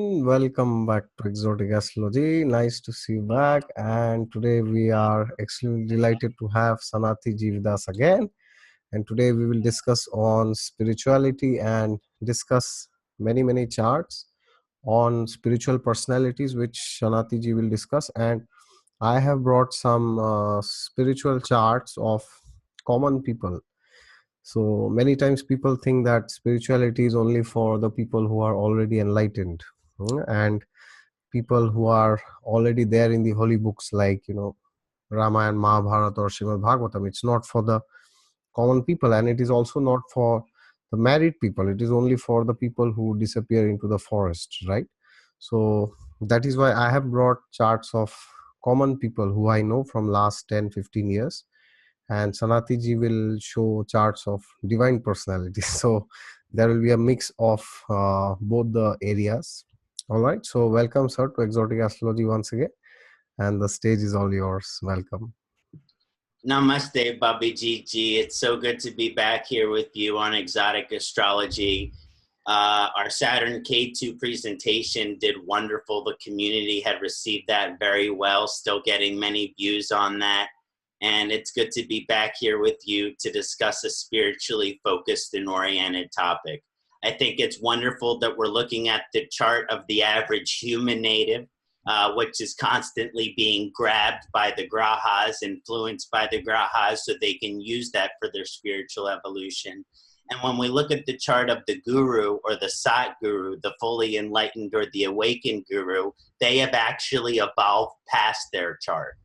Welcome back to Exotic Astrology. Nice to see you back. And today we are extremely delighted to have Kṣaṇāti ji with us again. And today we will discuss on spirituality and discuss many charts on spiritual personalities, which Kṣaṇāti ji will discuss. And I have brought some spiritual charts of common people. So many times people think that spirituality is only for the people who are already enlightened. And people who are already there in the holy books like Ramayana, Mahabharata or Srimad Bhagavatam. It's not for the common people, and it is also not for the married people. It is only for the people who disappear into the forest, right? So that is why I have brought charts of common people who I know from last 10-15 years, and Kṣaṇāti ji will show charts of divine personalities. So there will be a mix of both the areas. All right, so welcome, sir, to Exotic Astrology once again, and the stage is all yours. Welcome. Namaste, Bhabajeet. It's so good to be back here with you on Exotic Astrology. Our Saturn K2 presentation did wonderful. The community had received that very well, still getting many views on that. And it's good to be back here with you to discuss a spiritually focused and oriented topic. I think it's wonderful that we're looking at the chart of the average human native, which is constantly being grabbed by the grahas, influenced by the grahas, so they can use that for their spiritual evolution. And when we look at the chart of the guru or the Sat Guru, the fully enlightened or the awakened guru, they have actually evolved past their chart.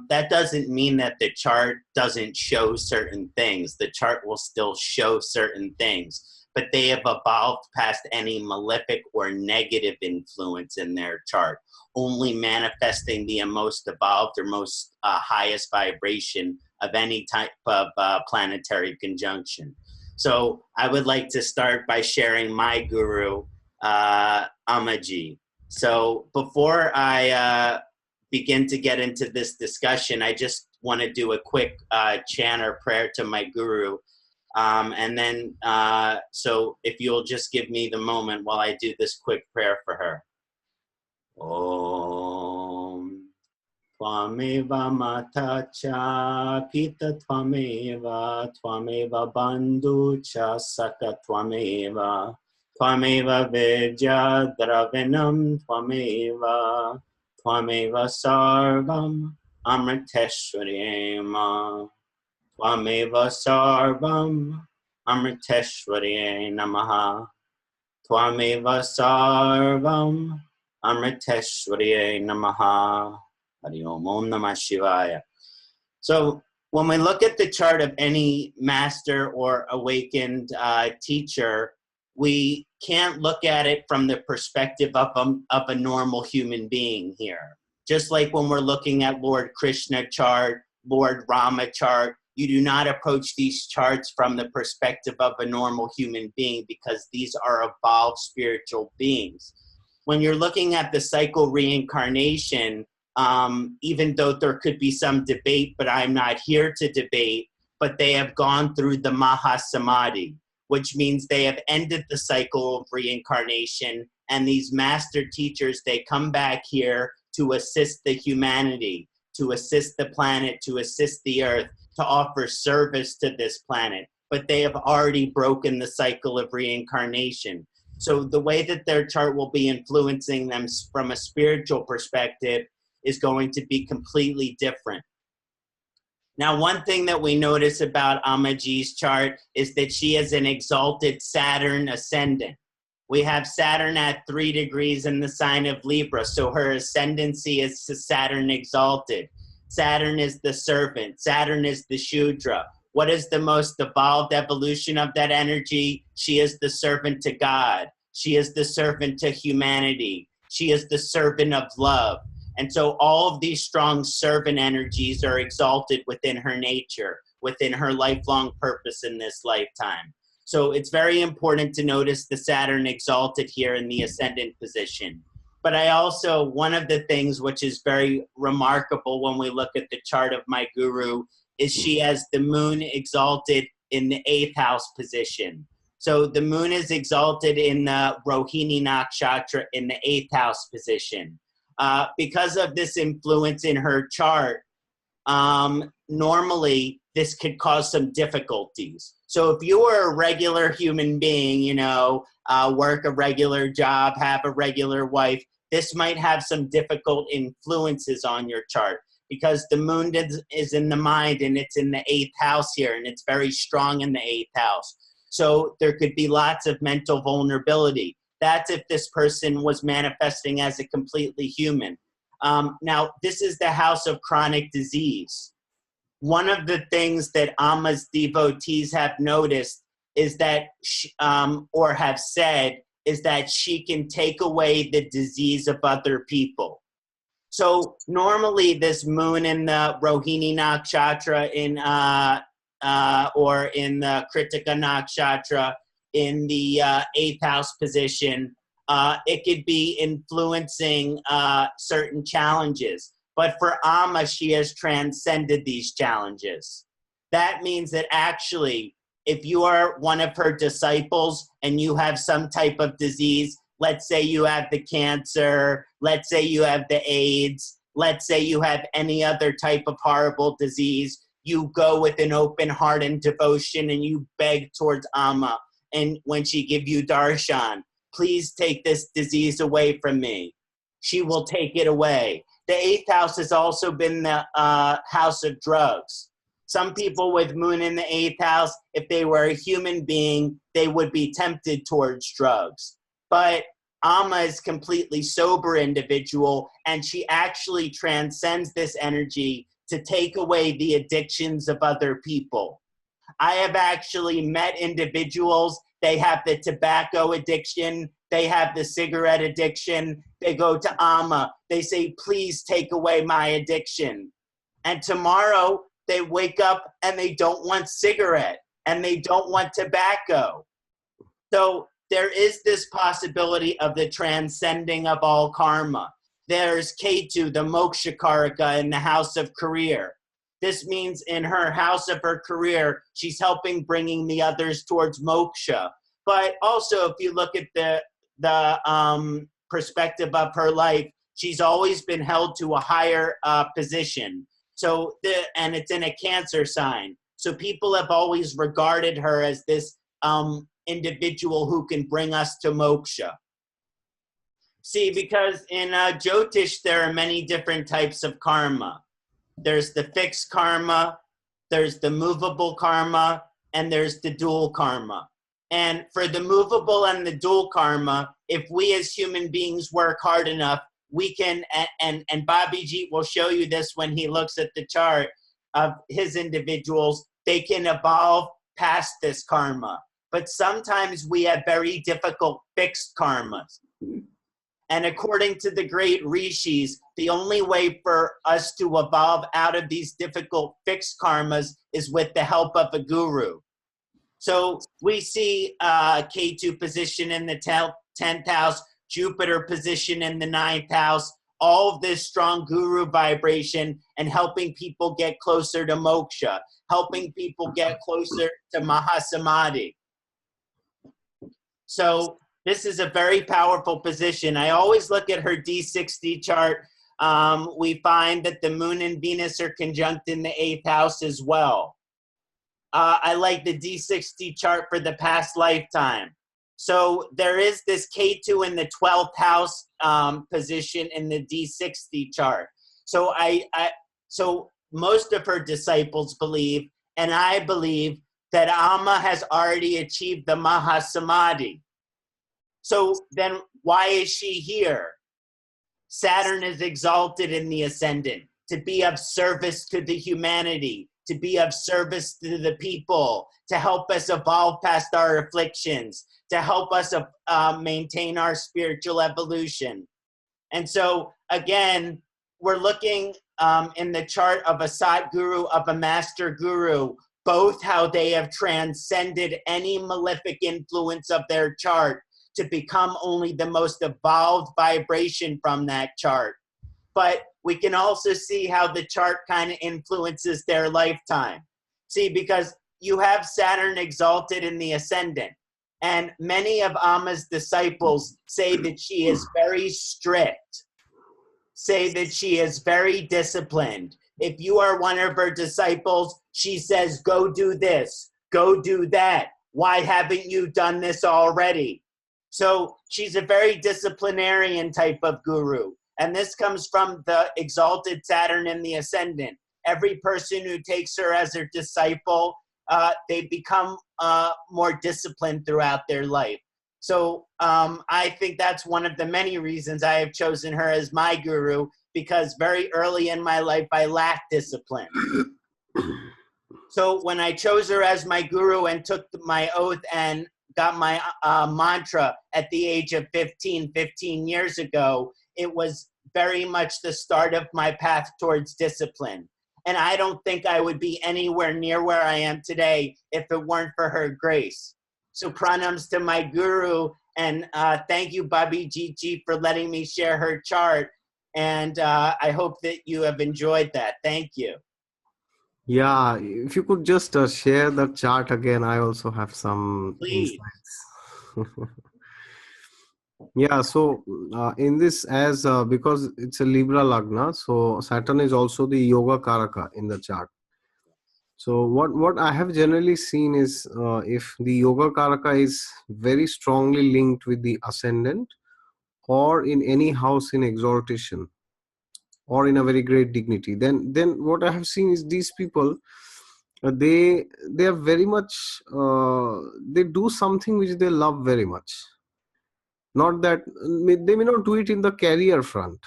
That doesn't mean that the chart doesn't show certain things. The chart will still show certain things, but they have evolved past any malefic or negative influence in their chart, only manifesting the most evolved or most highest vibration of any type of planetary conjunction. So I would like to start by sharing my guru, Ammaji. So before I begin to get into this discussion, I just want to do a quick chant or prayer to my guru. And then, so if you'll just give me the moment while I do this quick prayer for her. Om Tvameva Mata Cha Pita Tvameva Tvameva Bandhu Cha Saka Tvameva Tvameva Vidya Dravinam Tvameva Tvameva Sarvam Amriteshwariyema Tvameva Sarvam Amriteshwarye Namaha Tvameva Sarvam Amriteshwarye Namaha Hari Om Om Namah Shivaya. So when we look at the chart of any master or awakened teacher, we can't look at it from the perspective of a normal human being here. Just like when we're looking at Lord Krishna chart, Lord Rama chart, you do not approach these charts from the perspective of a normal human being, because these are evolved spiritual beings. When you're looking at the cycle reincarnation, even though there could be some debate, but I'm not here to debate, but they have gone through the Mahasamadhi, which means they have ended the cycle of reincarnation, and these master teachers, they come back here to assist the humanity, to assist the planet, to assist the earth, to offer service to this planet, but they have already broken the cycle of reincarnation. So the way that their chart will be influencing them from a spiritual perspective is going to be completely different. Now, one thing that we notice about Ammaji's chart is that she has an exalted Saturn ascendant. We have Saturn at 3 degrees in the sign of Libra, so her ascendancy is Saturn exalted. Saturn is the servant. Saturn is the Shudra. What is the most evolved evolution of that energy? She is the servant to God. She is the servant to humanity. She is the servant of love. And so all of these strong servant energies are exalted within her nature, within her lifelong purpose in this lifetime. So it's very important to notice the Saturn exalted here in the ascendant position. But I also, one of the things which is very remarkable when we look at the chart of my guru is she has the moon exalted in the 8th house position. So the moon is exalted in the Rohini Nakshatra in the 8th house position. Because of this influence in her chart, normally this could cause some difficulties. So if you were a regular human being, you know, work a regular job, have a regular wife, this might have some difficult influences on your chart because the moon is in the mind and it's in the 8th house here and it's very strong in the 8th house. So there could be lots of mental vulnerability. That's if this person was manifesting as a completely human. Now, this is the house of chronic disease. One of the things that Amma's devotees have noticed is that, or have said, is that she can take away the disease of other people. So normally this moon in the Rohini Nakshatra or in the Kritika Nakshatra in the 8th house position, it could be influencing certain challenges. But for Amma, she has transcended these challenges. That means that actually, if you are one of her disciples and you have some type of disease, let's say you have the cancer, let's say you have the AIDS, let's say you have any other type of horrible disease, you go with an open heart and devotion and you beg towards Amma. And when she give you darshan, please take this disease away from me. She will take it away. The 8th house has also been the house of drugs. Some people with moon in the 8th house, if they were a human being, they would be tempted towards drugs. But Amma is a completely sober individual, and she actually transcends this energy to take away the addictions of other people. I have actually met individuals, they have the tobacco addiction, they have the cigarette addiction, they go to Amma, they say, please take away my addiction. And tomorrow they wake up and they don't want cigarette and they don't want tobacco. So there is this possibility of the transcending of all karma. There's Ketu, the moksha karaka in the house of career. This means in her house of her career, she's helping bringing the others towards moksha. But also, if you look at the perspective of her life, she's always been held to a higher position. So, and it's in a Cancer sign. So people have always regarded her as this individual who can bring us to moksha. See, because in Jyotish, there are many different types of karma. There's the fixed karma, there's the movable karma, and there's the dual karma. And for the movable and the dual karma, if we as human beings work hard enough, we can, and Bhabajeet will show you this when he looks at the chart of his individuals, they can evolve past this karma. But sometimes we have very difficult fixed karmas. And according to the great rishis, the only way for us to evolve out of these difficult fixed karmas is with the help of a guru. So we see Ketu position in the 10th house, Jupiter position in the 9th house, all of this strong guru vibration and helping people get closer to moksha, helping people get closer to Mahasamadhi. So this is a very powerful position. I always look at her D60 chart. We find that the moon and Venus are conjunct in the 8th house as well. I like the D60 chart for the past lifetime. So there is this Ketu in the 12th house position in the D60 chart. So so most of her disciples believe, and I believe, that Amma has already achieved the Mahasamadhi. So then why is she here? Saturn is exalted in the ascendant to be of service to the humanity, to be of service to the people, to help us evolve past our afflictions, to help us maintain our spiritual evolution. And so, again, we're looking in the chart of a Satguru, of a master guru, both how they have transcended any malefic influence of their chart to become only the most evolved vibration from that chart. But we can also see how the chart kind of influences their lifetime. See, because you have Saturn exalted in the ascendant, And many of Amma's disciples say that she is very strict, say that she is very disciplined. If you are one of her disciples, she says, go do this, go do that. Why haven't you done this already? So she's a very disciplinarian type of guru. And this comes from the exalted Saturn in the ascendant. Every person who takes her as their disciple, they become more disciplined throughout their life. So I think that's one of the many reasons I have chosen her as my guru, because very early in my life, I lacked discipline. So when I chose her as my guru and took my oath and got my mantra at the age of 15 years ago, it was very much the start of my path towards discipline. And I don't think I would be anywhere near where I am today if it weren't for her grace. So pranams to my guru, and thank you, Bhabajeet, for letting me share her chart. And I hope that you have enjoyed that. Thank you. Yeah, if you could just share the chart again, I also have some Please. insights. Yeah, so in this, as because it's a Libra Lagna, so Saturn is also the Yoga Karaka in the chart. So what I have generally seen is if the Yoga Karaka is very strongly linked with the ascendant, or in any house in exaltation, or in a very great dignity, then what I have seen is these people, they are very much, they do something which they love very much. Not that they may not do it in the career front,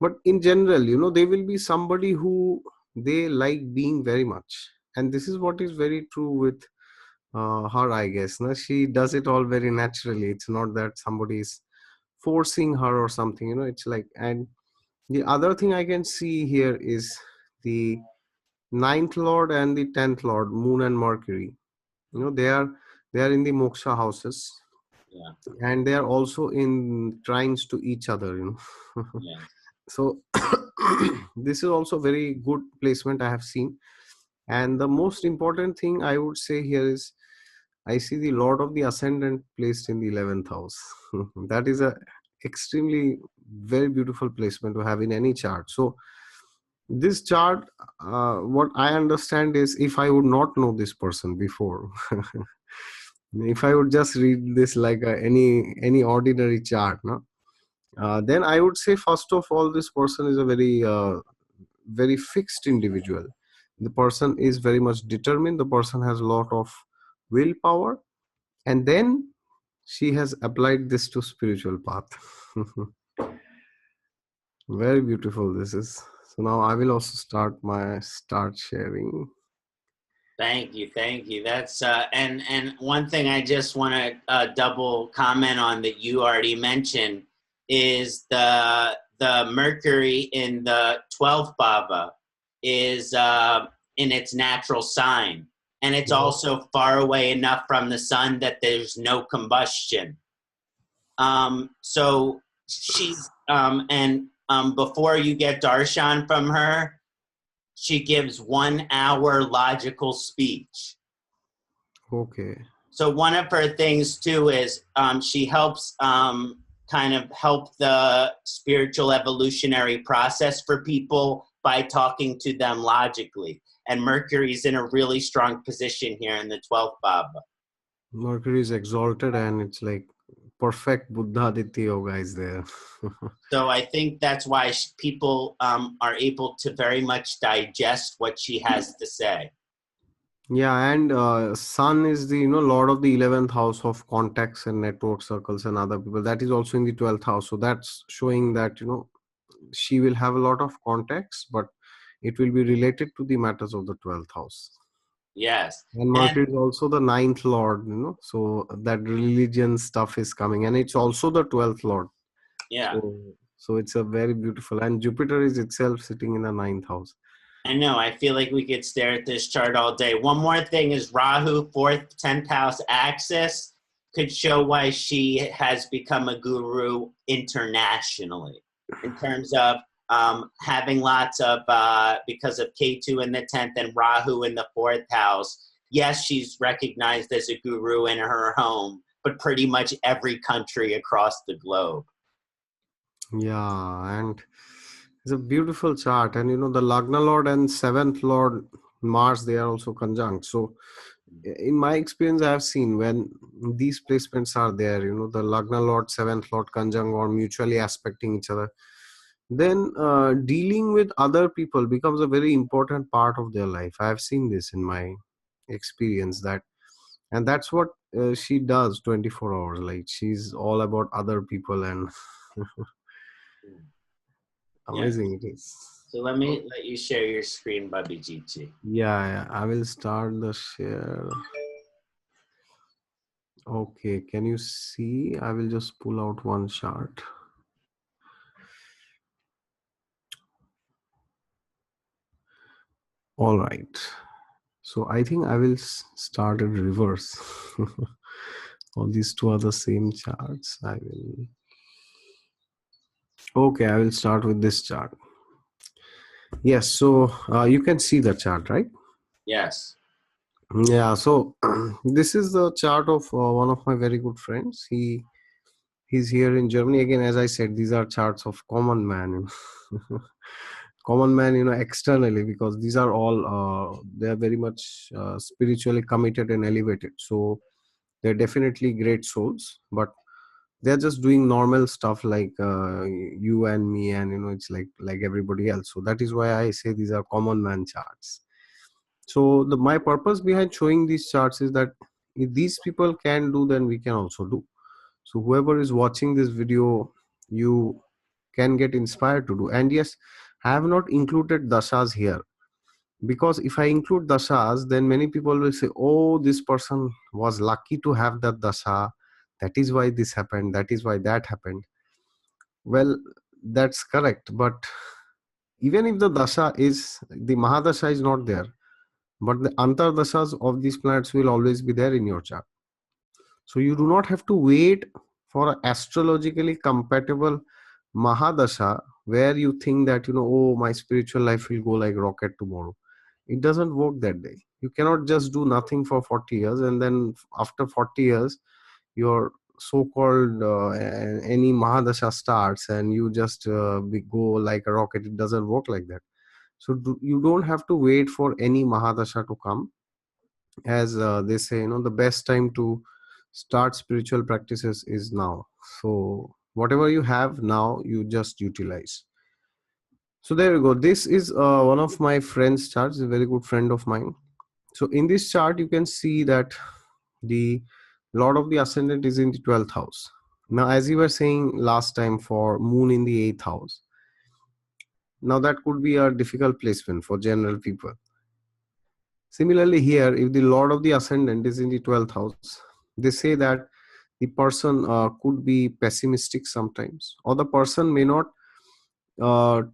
but in general, they will be somebody who they like being very much. And this is what is very true with her, I guess. No? She does it all very naturally. It's not that somebody is forcing her or something, it's like. And the other thing I can see here is the ninth lord and the 10th lord, moon and mercury. They are in the moksha houses. Yeah. And they are also in trines to each other, Yeah. So this is also very good placement I have seen. And the most important thing I would say here is I see the lord of the ascendant placed in the 11th house. That is a extremely very beautiful placement to have in any chart. So this chart, what I understand is, if I would not know this person before, if I would just read this like any ordinary chart, no, then I would say, first of all, this person is a very fixed individual. The person is very much determined. The person has a lot of willpower, and then she has applied this to spiritual path. Very beautiful this is. So now I will also start sharing. Thank you. That's and one thing I just want to double comment on that you already mentioned is the Mercury in the 12th bhava is in its natural sign, and it's also far away enough from the sun that there's no combustion. So she's before you get darshan from her, she gives 1 hour logical speech. Okay. So one of her things too is she helps kind of help the spiritual evolutionary process for people by talking to them logically. And Mercury's in a really strong position here in the 12th bhava. Mercury is exalted, and it's like perfect Buddha Aditya yoga is there. So I think that's why people are able to very much digest what she has to say. Yeah, and Sun is the lord of the 11th house of contacts and network circles and other people. That is also in the 12th house. So that's showing that she will have a lot of contacts, but it will be related to the matters of the 12th house. Yes. And Mercury is also the 9th lord, so that religion stuff is coming, and it's also the 12th lord. Yeah. So it's a very beautiful, and Jupiter is itself sitting in the 9th house. I know. I feel like we could stare at this chart all day. One more thing is Rahu, 4th, 10th house axis could show why she has become a guru internationally in terms of having lots of, because of K2 in the 10th and Rahu in the 4th house, yes, she's recognized as a guru in her home, but pretty much every country across the globe. Yeah, and it's a beautiful chart. And the Lagna Lord and seventh Lord Mars, they are also conjunct. So in my experience, I have seen when these placements are there, the Lagna Lord, seventh Lord conjunct or mutually aspecting each other, then dealing with other people becomes a very important part of their life. I have seen this in my experience, and that's what she does 24 hours. Like, she's all about other people, and Yes. amazing it is. So let you share your screen, Bhabajeet. Yeah, I will start the share. Okay, can you see? I will just pull out one chart. All right. So I think I will start in reverse. All these two are the same charts. I will. Okay, I will start with this chart. Yes, so you can see the chart, right? Yes. Yeah, so this is the chart of one of my very good friends. He's here in Germany. Again, as I said, these are charts of common man. Common man, externally, because these are all they are very much spiritually committed and elevated. So they're definitely great souls, but they're just doing normal stuff like you and me, and it's like everybody else. So that is why I say these are common man charts. So my purpose behind showing these charts is that if these people can do, then we can also do. So whoever is watching this video, you can get inspired to do. And yes, I have not included dashas here, because if I include dashas, then many people will say, oh, this person was lucky to have that dasha, that is why this happened, that is why that happened. Well, that's correct, but even if the dasha is, the mahadasha is not there, but the antardashas of these planets will always be there in your chart. So you do not have to wait for an astrologically compatible mahadasha where you think that, oh, my spiritual life will go like rocket tomorrow. It doesn't work that way. You cannot just do nothing for 40 years and then after 40 years your so-called any mahadasha starts and you just go like a rocket. It doesn't work like that. So you don't have to wait for any mahadasha to come. As they say, the best time to start spiritual practices is now. So whatever you have now, you just utilize. So there you go. This is one of my friend's charts, a very good friend of mine. So in this chart, you can see that the Lord of the Ascendant is in the 12th house. Now, as you were saying last time, for Moon in the 8th house, now that could be a difficult placement for general people. Similarly here, if the Lord of the Ascendant is in the 12th house, they say that the person could be pessimistic sometimes, or the person may not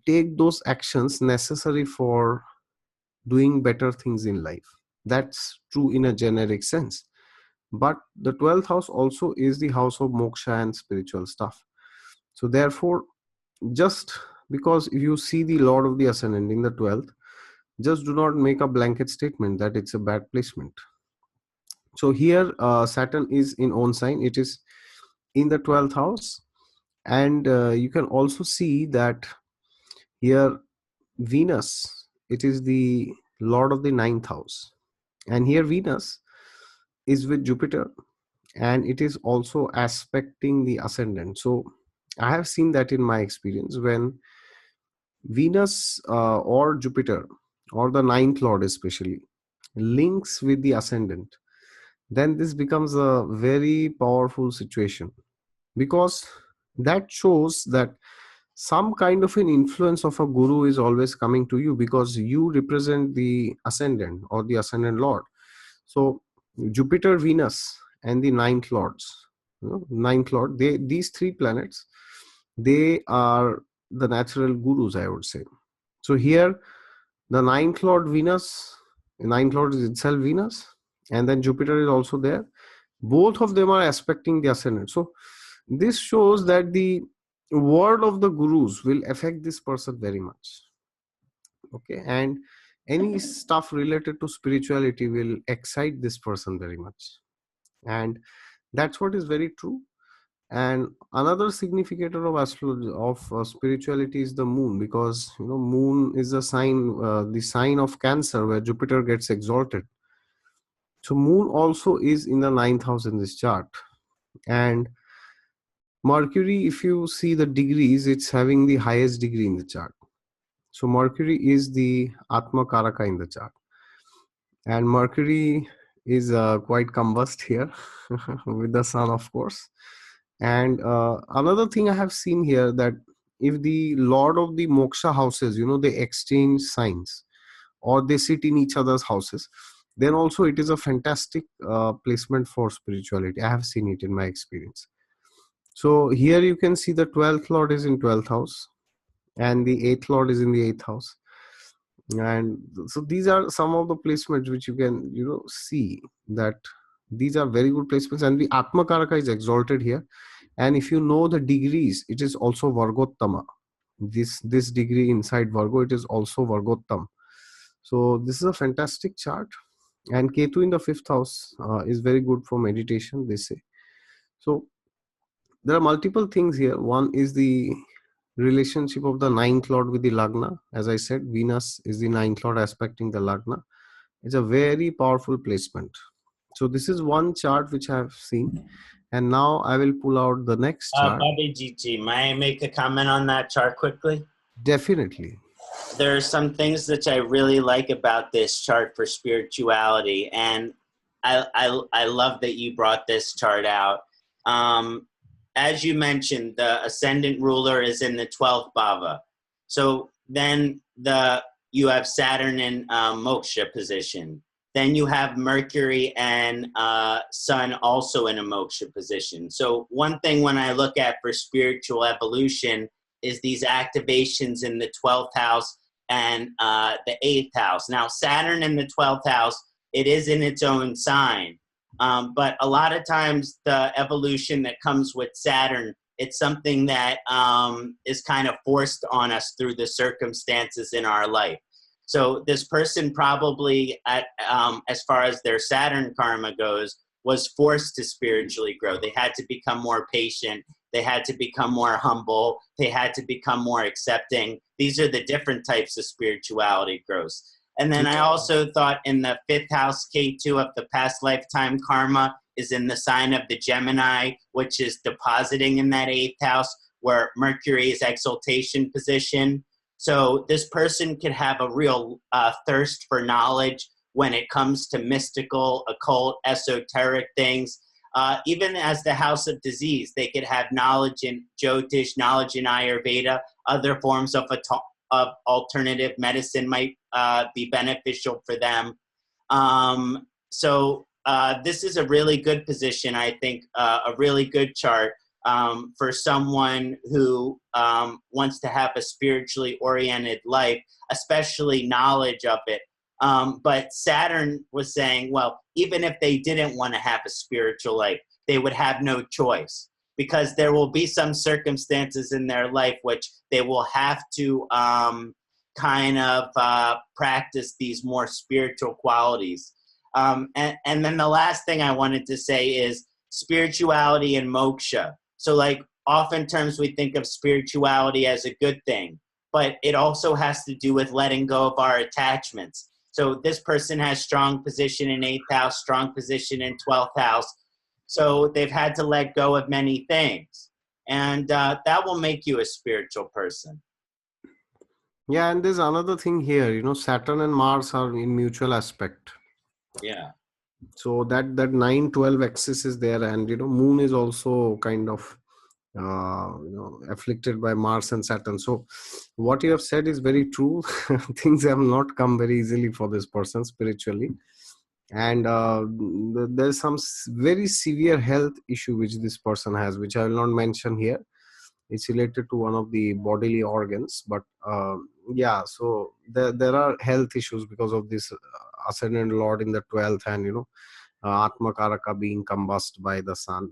take those actions necessary for doing better things in life. That's true in a generic sense. But the 12th house also is the house of moksha and spiritual stuff. So therefore, just because if you see the Lord of the Ascendant in the 12th, just do not make a blanket statement that it's a bad placement. So here Saturn is in own sign. It is in the 12th house. And you can also see that here Venus, it is the Lord of the 9th house. And here Venus is with Jupiter, and it is also aspecting the ascendant. So I have seen that in my experience, when Venus or Jupiter or the 9th Lord especially links with the ascendant, then this becomes a very powerful situation, because that shows that some kind of an influence of a guru is always coming to you, because you represent the ascendant or the ascendant lord. So Jupiter, Venus, and the 9th lords, 9th lord, these three planets, they are the natural gurus, I would say. So here the 9th lord Venus, the 9th lord is itself Venus, and then Jupiter is also there. Both of them are aspecting the ascendant. So this shows that the word of the gurus will affect this person very much. Okay, and any stuff related to spirituality will excite this person very much. And that's what is very true. And another significator of astrology, of spirituality, is the moon, because moon is a sign, the sign of Cancer, where Jupiter gets exalted. So moon also is in the ninth house in this chart. And Mercury, if you see the degrees, it's having the highest degree in the chart. So Mercury is the Atma Karaka in the chart. And Mercury is quite combust here with the sun, of course. And another thing I have seen here, that if the lord of the moksha houses, they exchange signs, or they sit in each other's houses, then also it is a fantastic placement for spirituality. I have seen it in my experience. So here you can see the 12th lord is in 12th house, and the 8th lord is in the 8th house. And so these are some of the placements which you can see, that these are very good placements. And the Atma Karaka is exalted here. And if you know the degrees, it is also Vargottama. This degree inside Virgo, it is also Vargottam. So this is a fantastic chart. And Ketu in the 5th house is very good for meditation, they say. So there are multiple things here. One is the relationship of the ninth lord with the Lagna. As I said, Venus is the ninth lord aspecting the Lagna. It's a very powerful placement. So this is one chart which I have seen. And now I will pull out the next chart. Bhabajeet, may I make a comment on that chart quickly? Definitely. There are some things that I really like about this chart for spirituality, and I love that you brought this chart out. As you mentioned, the ascendant ruler is in the 12th bhava. So then you have Saturn in moksha position. Then you have Mercury and Sun also in a moksha position. So one thing when I look at for spiritual evolution is these activations in the 12th house and the 8th house. Now, Saturn in the 12th house, it is in its own sign. But a lot of times the evolution that comes with Saturn, it's something that is kind of forced on us through the circumstances in our life. So this person probably, as far as their Saturn karma goes, was forced to spiritually grow. They had to become more patient. They had to become more humble. They had to become more accepting. These are the different types of spirituality growth. And then I also thought in the 5th house, K2 of the past lifetime karma is in the sign of the Gemini, which is depositing in that 8th house where Mercury is exaltation position. So this person could have a real thirst for knowledge when it comes to mystical, occult, esoteric things. Even as the house of disease, they could have knowledge in Jyotish, knowledge in Ayurveda, other forms of alternative medicine might be beneficial for them. So this is a really good position, I think, a really good chart for someone who wants to have a spiritually oriented life, especially knowledge of it. But Saturn was saying, well, even if they didn't want to have a spiritual life, they would have no choice, because there will be some circumstances in their life which they will have to kind of practice these more spiritual qualities. And then the last thing I wanted to say is spirituality and moksha. So like oftentimes we think of spirituality as a good thing, but it also has to do with letting go of our attachments. So this person has strong position in 8th house, strong position in 12th house. So they've had to let go of many things. And that will make you a spiritual person. Yeah, and there's another thing here, Saturn and Mars are in mutual aspect. Yeah. So that 9-12 axis is there, and Moon is also kind of afflicted by Mars and Saturn. So what you have said is very true. Things have not come very easily for this person spiritually. And there's some very severe health issue which this person has, which I will not mention here. It's related to one of the bodily organs, but yeah, so there are health issues because of this ascendant lord in the 12th, and Atma Karaka being combust by the sun.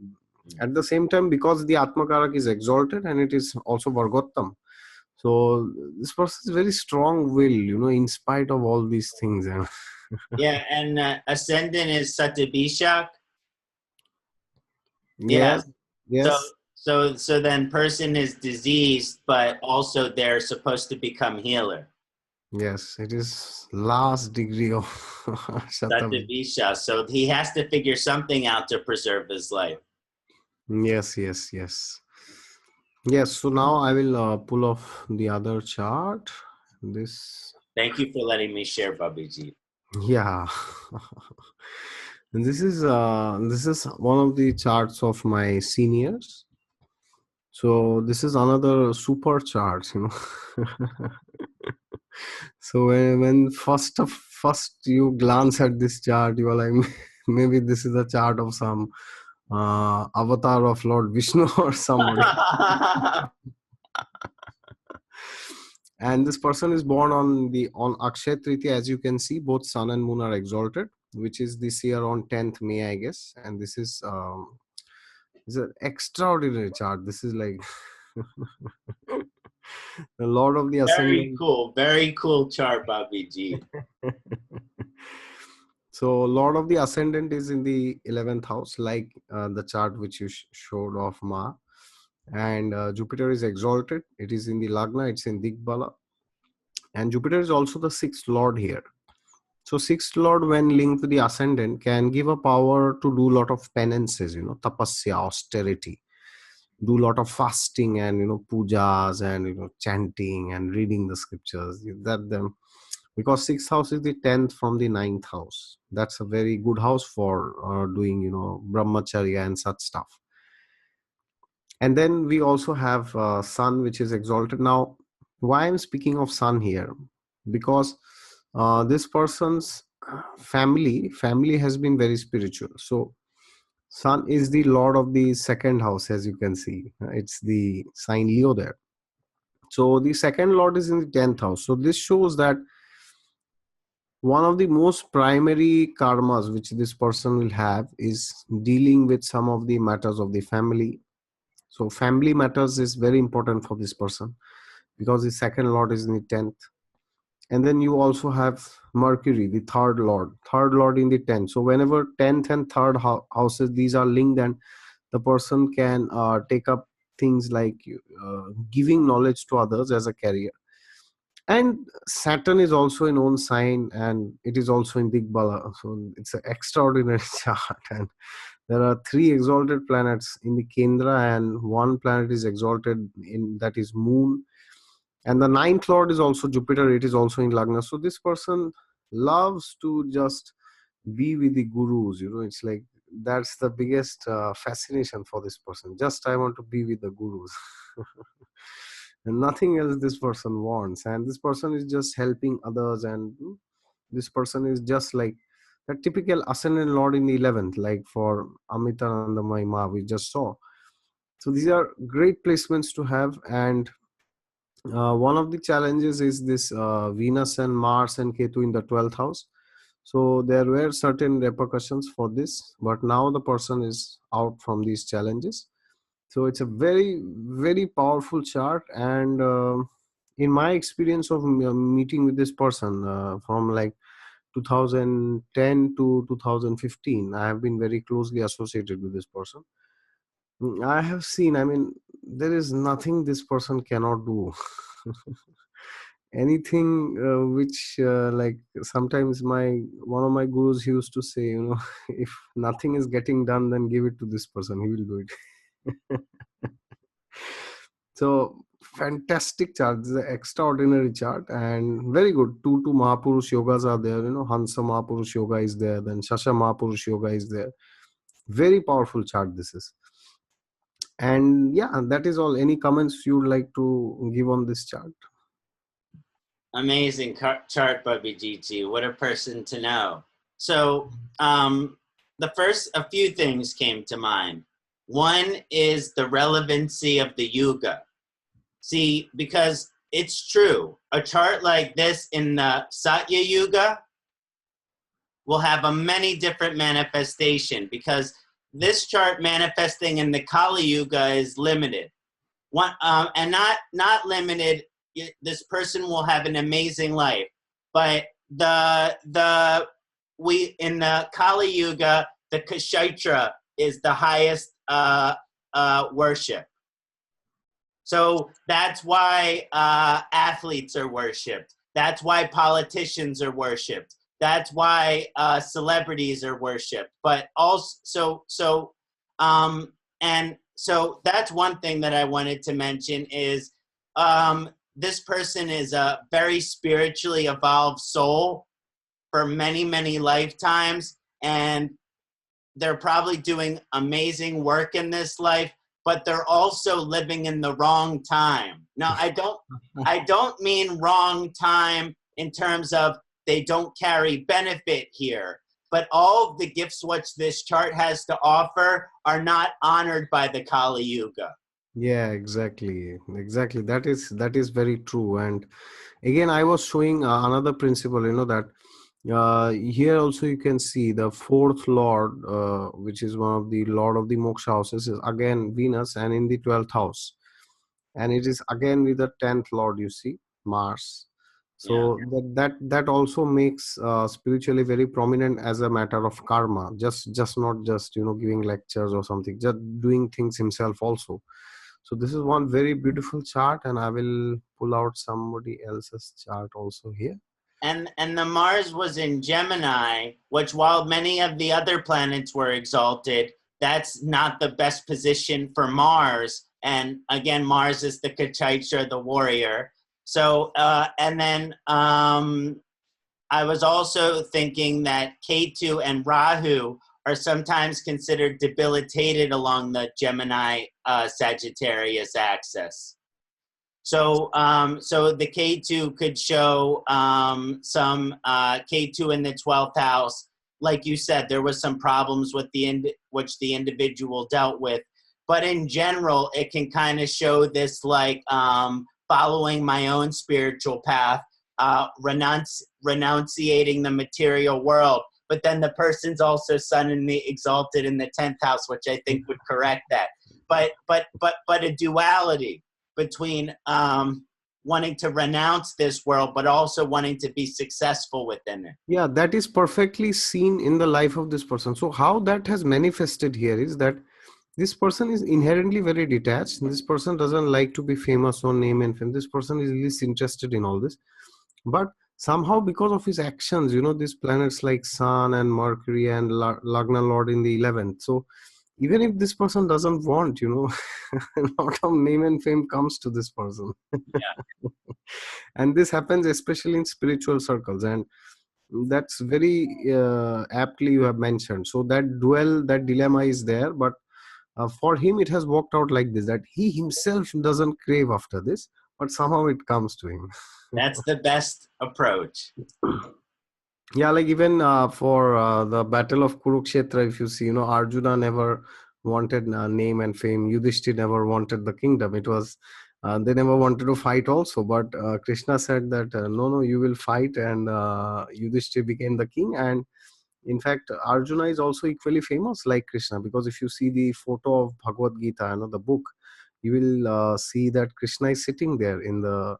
At the same time, because the Atma Karaka is exalted and it is also Vargottam, So this person is very strong will, in spite of all these things. And Yeah, and ascendant is Satyabhishak. Yeah. yes, So yes, so then person is diseased, but also they're supposed to become healer. yes, it is last degree of Shatam. Satyabhishak. So he has to figure something out to preserve his life. Yes, yes, yes. Yes, so now I will pull off the other chart. This, Thank you for letting me share, Bhabajeet. yeah. And this is one of the charts of my seniors. So this is another super chart. So when first you glance at this chart, you are like, maybe this is a chart of some avatar of Lord Vishnu or somebody. And this person is born on Akshay Tritiya. As you can see, both sun and moon are exalted, which is this year on 10th May, I guess. And this is an extraordinary chart. This is like the Lord of the Ascendant. Very cool chart, Bhabajeet. So Lord of the Ascendant is in the 11th house, like the chart which you showed of Ma. And Jupiter is exalted. It is in the Lagna. It's in Digbala. And Jupiter is also the sixth Lord here. So sixth Lord, when linked to the Ascendant, can give a power to do a lot of penances, tapasya, austerity, do a lot of fasting and pujas and chanting and reading the scriptures. That them, because sixth house is the 10th from the ninth house. That's a very good house for doing brahmacharya and such stuff. And then we also have sun, which is exalted. Now why I'm speaking of sun here, because this person's family has been very spiritual. So sun is the lord of the second house. As you can see, it's the sign Leo there. So the second lord is in the 10th house. So this shows that one of the most primary karmas which this person will have is dealing with some of the matters of the family. So family matters is very important for this person, because the second lord is in the 10th. And then you also have Mercury, the third lord in the 10th. So whenever 10th and third houses, these are linked, and the person can take up things like giving knowledge to others as a career. And Saturn is also in own sign, and it is also in Digbala. So it's an extraordinary chart. And there are three exalted planets in the Kendra, and one planet is exalted in, that is Moon. And the ninth lord is also Jupiter. It is also in Lagna. So this person loves to just be with the gurus. It's like that's the biggest fascination for this person. Just I want to be with the gurus. And nothing else this person wants. And this person is just helping others. And this person is just like the typical ascendant lord in the 11th, like for Amritanandamayi Ma we just saw. So these are great placements to have. And one of the challenges is this Venus and Mars and Ketu in the 12th house. So there were certain repercussions for this, but now the person is out from these challenges. So it's a very, very powerful chart. And in my experience of meeting with this person from like 2010 to 2015, I have been very closely associated with this person. I have seen, I mean, there is nothing this person cannot do. Anything which like sometimes my one of my gurus used to say, if nothing is getting done, then give it to this person, he will do it. So fantastic chart. This is an extraordinary chart and very good. Two Mahapurush yogas are there. Hansa Mahapurush yoga is there. Then Shasha Mahapurush yoga is there. Very powerful chart this is. And yeah, that is all. Any comments you would like to give on this chart? Amazing chart, Bhabajeet. What a person to know. So a few things came to mind. One is the relevancy of the yuga. See, because it's true, a chart like this in the Satya Yuga will have a many different manifestation, because this chart manifesting in the Kali Yuga is limited. And not limited this person will have an amazing life. But we in the Kali Yuga, the Kshaitra is the highest worship. So that's why athletes are worshipped. That's why politicians are worshipped. That's why celebrities are worshipped. But also, and so that's one thing that I wanted to mention is this person is a very spiritually evolved soul for many, many lifetimes, and they're probably doing amazing work in this life, but they're also living in the wrong time. Now, I don't mean wrong time in terms of they don't carry benefit here, but all of the gifts which this chart has to offer are not honored by the Kali Yuga. Yeah, exactly. That is very true. And again, I was showing another principle. That here also you can see the fourth lord, which is one of the lord of the moksha houses, is again Venus, and in the 12th house, and it is again with the 10th lord. You see Mars. Yeah. So that also makes spiritually very prominent as a matter of karma. Just not just giving lectures or something, just doing things himself also. So this is one very beautiful chart, and I will pull out somebody else's chart also here. And the Mars was in Gemini, which while many of the other planets were exalted, that's not the best position for Mars. And again, Mars is the Kçaitra, the warrior. So, and then I was also thinking that Ketu and Rahu are sometimes considered debilitated along the Gemini Sagittarius axis. So, so the K2 could show some K2 in the 12th house. Like you said, there was some problems with which the individual dealt with. But in general, it can kind of show this like following my own spiritual path, renunciating the material world. But then the person's also sun in the exalted in the 10th house, which I think would correct that. But a duality between wanting to renounce this world, but also wanting to be successful within it. Yeah, that is perfectly seen in the life of this person. So how that has manifested here is that this person is inherently very detached. This person doesn't like to be famous or name and fame. This person is least interested in all this. But somehow, because of his actions, these planets like Sun and Mercury and Lagna Lord in the 11th. So even if this person doesn't want, a lot of name and fame comes to this person. Yeah. And this happens especially in spiritual circles, and that's very aptly you have mentioned. So that dilemma is there, but for him it has worked out like this, that he himself doesn't crave after this, but somehow it comes to him. That's the best approach. Yeah, like even for the battle of Kurukshetra, if you see, Arjuna never wanted name and fame. Yudhishthir never wanted the kingdom. It was they never wanted to fight also, but Krishna said that no, you will fight, and Yudhishthir became the king. And in fact, Arjuna is also equally famous like Krishna, because if you see the photo of Bhagavad Gita, the book, you will see that Krishna is sitting there in the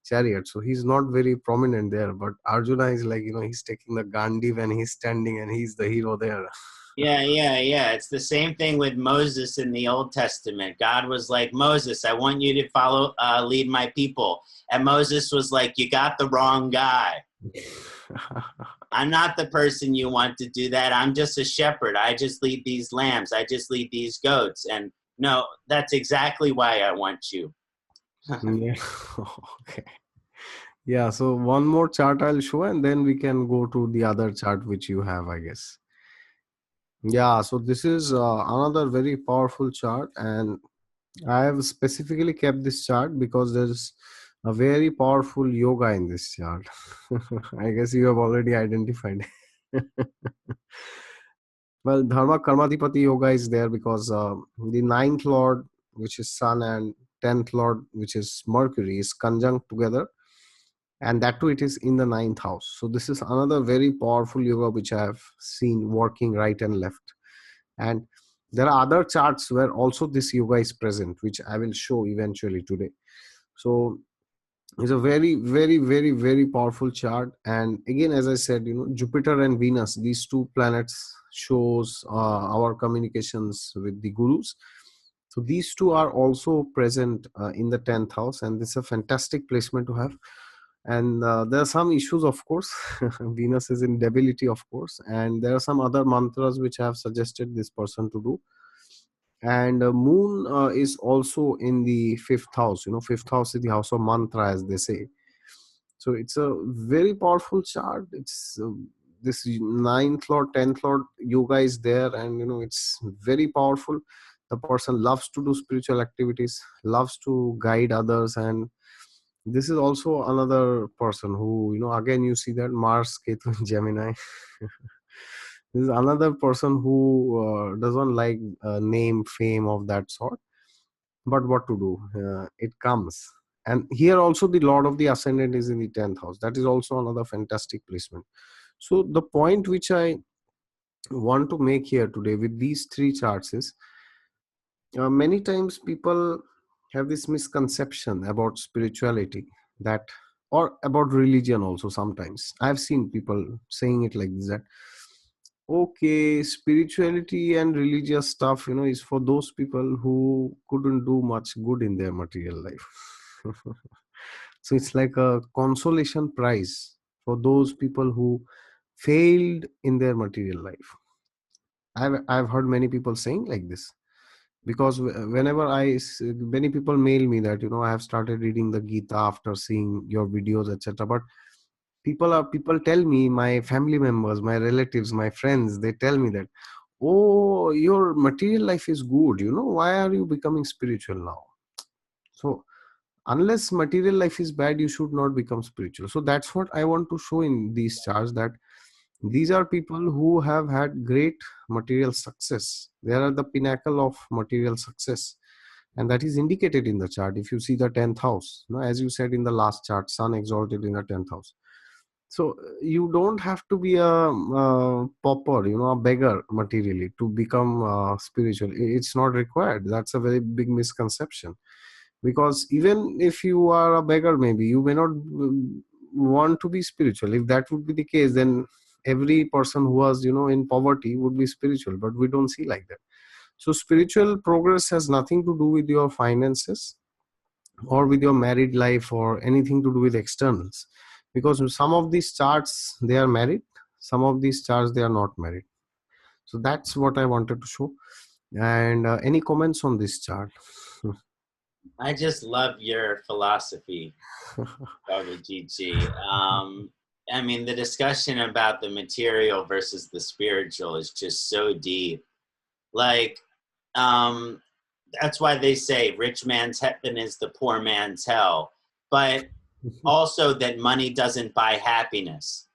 chariot. So he's not very prominent there, but Arjuna is like, he's taking the Gandhi when he's standing, and he's the hero there. Yeah. It's the same thing with Moses in the Old Testament. God was like, Moses, I want you to lead my people. And Moses was like, you got the wrong guy. I'm not the person you want to do that. I'm just a shepherd. I just lead these lambs. I just lead these goats. And no, that's exactly why I want you. Yeah. Okay. Yeah, so one more chart I'll show, and then we can go to the other chart which you have, I guess. Yeah, so this is another very powerful chart, and I have specifically kept this chart because there's a very powerful yoga in this chart. I guess you have already identified. Well, Dharma Karmadhipati Yoga is there because the ninth lord, which is Sun, and 10th lord, which is Mercury, is conjunct together, and that too it is in the ninth house. So this is another very powerful yoga which I have seen working right and left. And there are other charts where also this yoga is present, which I will show eventually today. So It's a very, very, very, very powerful chart. And again, as I said, Jupiter and Venus, these two planets shows our communications with the gurus. So these two are also present in the 10th house, and this is a fantastic placement to have. And there are some issues, of course. Venus is in debility, of course, and there are some other mantras which I have suggested this person to do. And Moon is also in the fifth house. Fifth house is the house of mantra, as they say. So it's a very powerful chart. It's this ninth lord, 10th lord yoga is there, and it's very powerful. The person loves to do spiritual activities, loves to guide others. And this is also another person who, again, you see that Mars, Ketu, in Gemini. This is another person who doesn't like name, fame of that sort. But what to do? It comes. And here also the Lord of the Ascendant is in the 10th house. That is also another fantastic placement. So the point which I want to make here today with these three charts is, many times people have this misconception about spirituality, that, or about religion also. Sometimes I've seen people saying it like this, that okay, spirituality and religious stuff, is for those people who couldn't do much good in their material life. So it's like a consolation prize for those people who failed in their material life. I've heard many people saying like this, because whenever many people mail me that, I have started reading the Gita after seeing your videos, etc. But people tell me, my family members, my relatives, my friends, they tell me that, oh, your material life is good, why are you becoming spiritual now? So unless material life is bad, you should not become spiritual. So that's what I want to show in these charts, that these are people who have had great material success. They are at the pinnacle of material success, and that is indicated in the chart. If you see the 10th house, as you said in the last chart, sun exalted in the 10th house. So you don't have to be a pauper, a beggar materially to become spiritual. It's not required. That's a very big misconception. Because even if you are a beggar, maybe you may not want to be spiritual. If that would be the case, then every person who was, in poverty would be spiritual. But we don't see like that. So spiritual progress has nothing to do with your finances or with your married life or anything to do with externals, because some of these charts, they are married, some of these charts, they are not married. So that's what I wanted to show. And any comments on this chart? I just love your philosophy, Bhabajeet. I mean, the discussion about the material versus the spiritual is just so deep. Like, that's why they say rich man's heaven is the poor man's hell. But also that money doesn't buy happiness.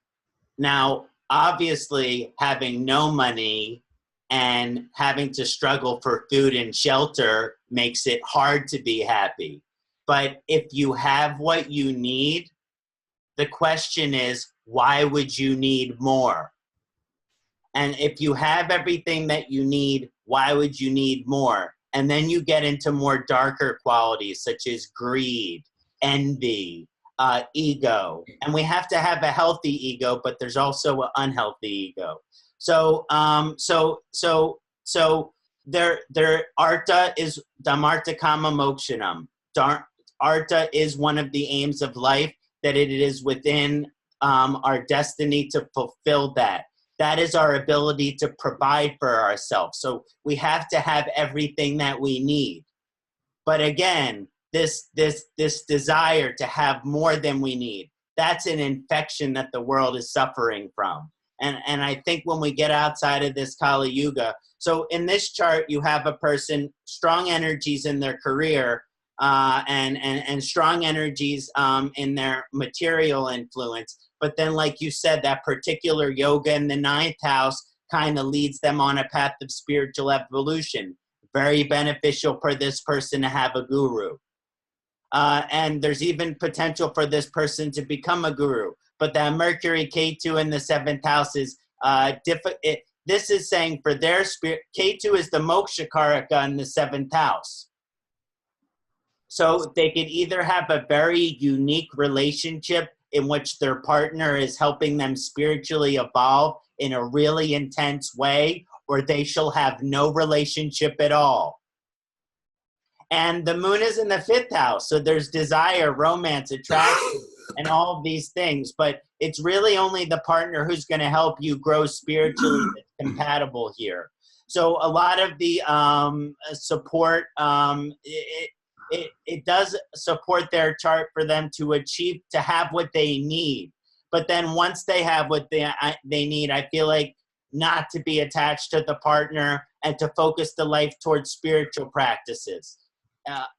Now, obviously, having no money and having to struggle for food and shelter makes it hard to be happy. But if you have what you need, the question is, why would you need more? And if you have everything that you need, why would you need more? And then you get into more darker qualities such as greed, envy, ego. And we have to have a healthy ego, but there's also an unhealthy ego. So, their arta is dhamarta kama mokshanam. Arta is one of the aims of life, that it is within our destiny to fulfill that. That is our ability to provide for ourselves. So we have to have everything that we need. But again, this desire to have more than we need, that's an infection that the world is suffering from. And I think when we get outside of this Kali Yuga, so in this chart, you have a person, strong energies in their career, and strong energies in their material influence. But then, like you said, that particular yoga in the 9th house kind of leads them on a path of spiritual evolution. Very beneficial for this person to have a guru. And there's even potential for this person to become a guru. But that Mercury K2 in the 7th house is this is saying for their spirit, K2 is the moksha karaka in the 7th house. So they could either have a very unique relationship in which their partner is helping them spiritually evolve in a really intense way, or they shall have no relationship at all. And the moon is in the 5th house, so there's desire, romance, attraction, and all of these things. But it's really only the partner who's going to help you grow spiritually that's compatible here. So a lot of the support, it does support their chart for them to achieve, to have what they need. But then once they have what they need, I feel like not to be attached to the partner and to focus the life towards spiritual practices.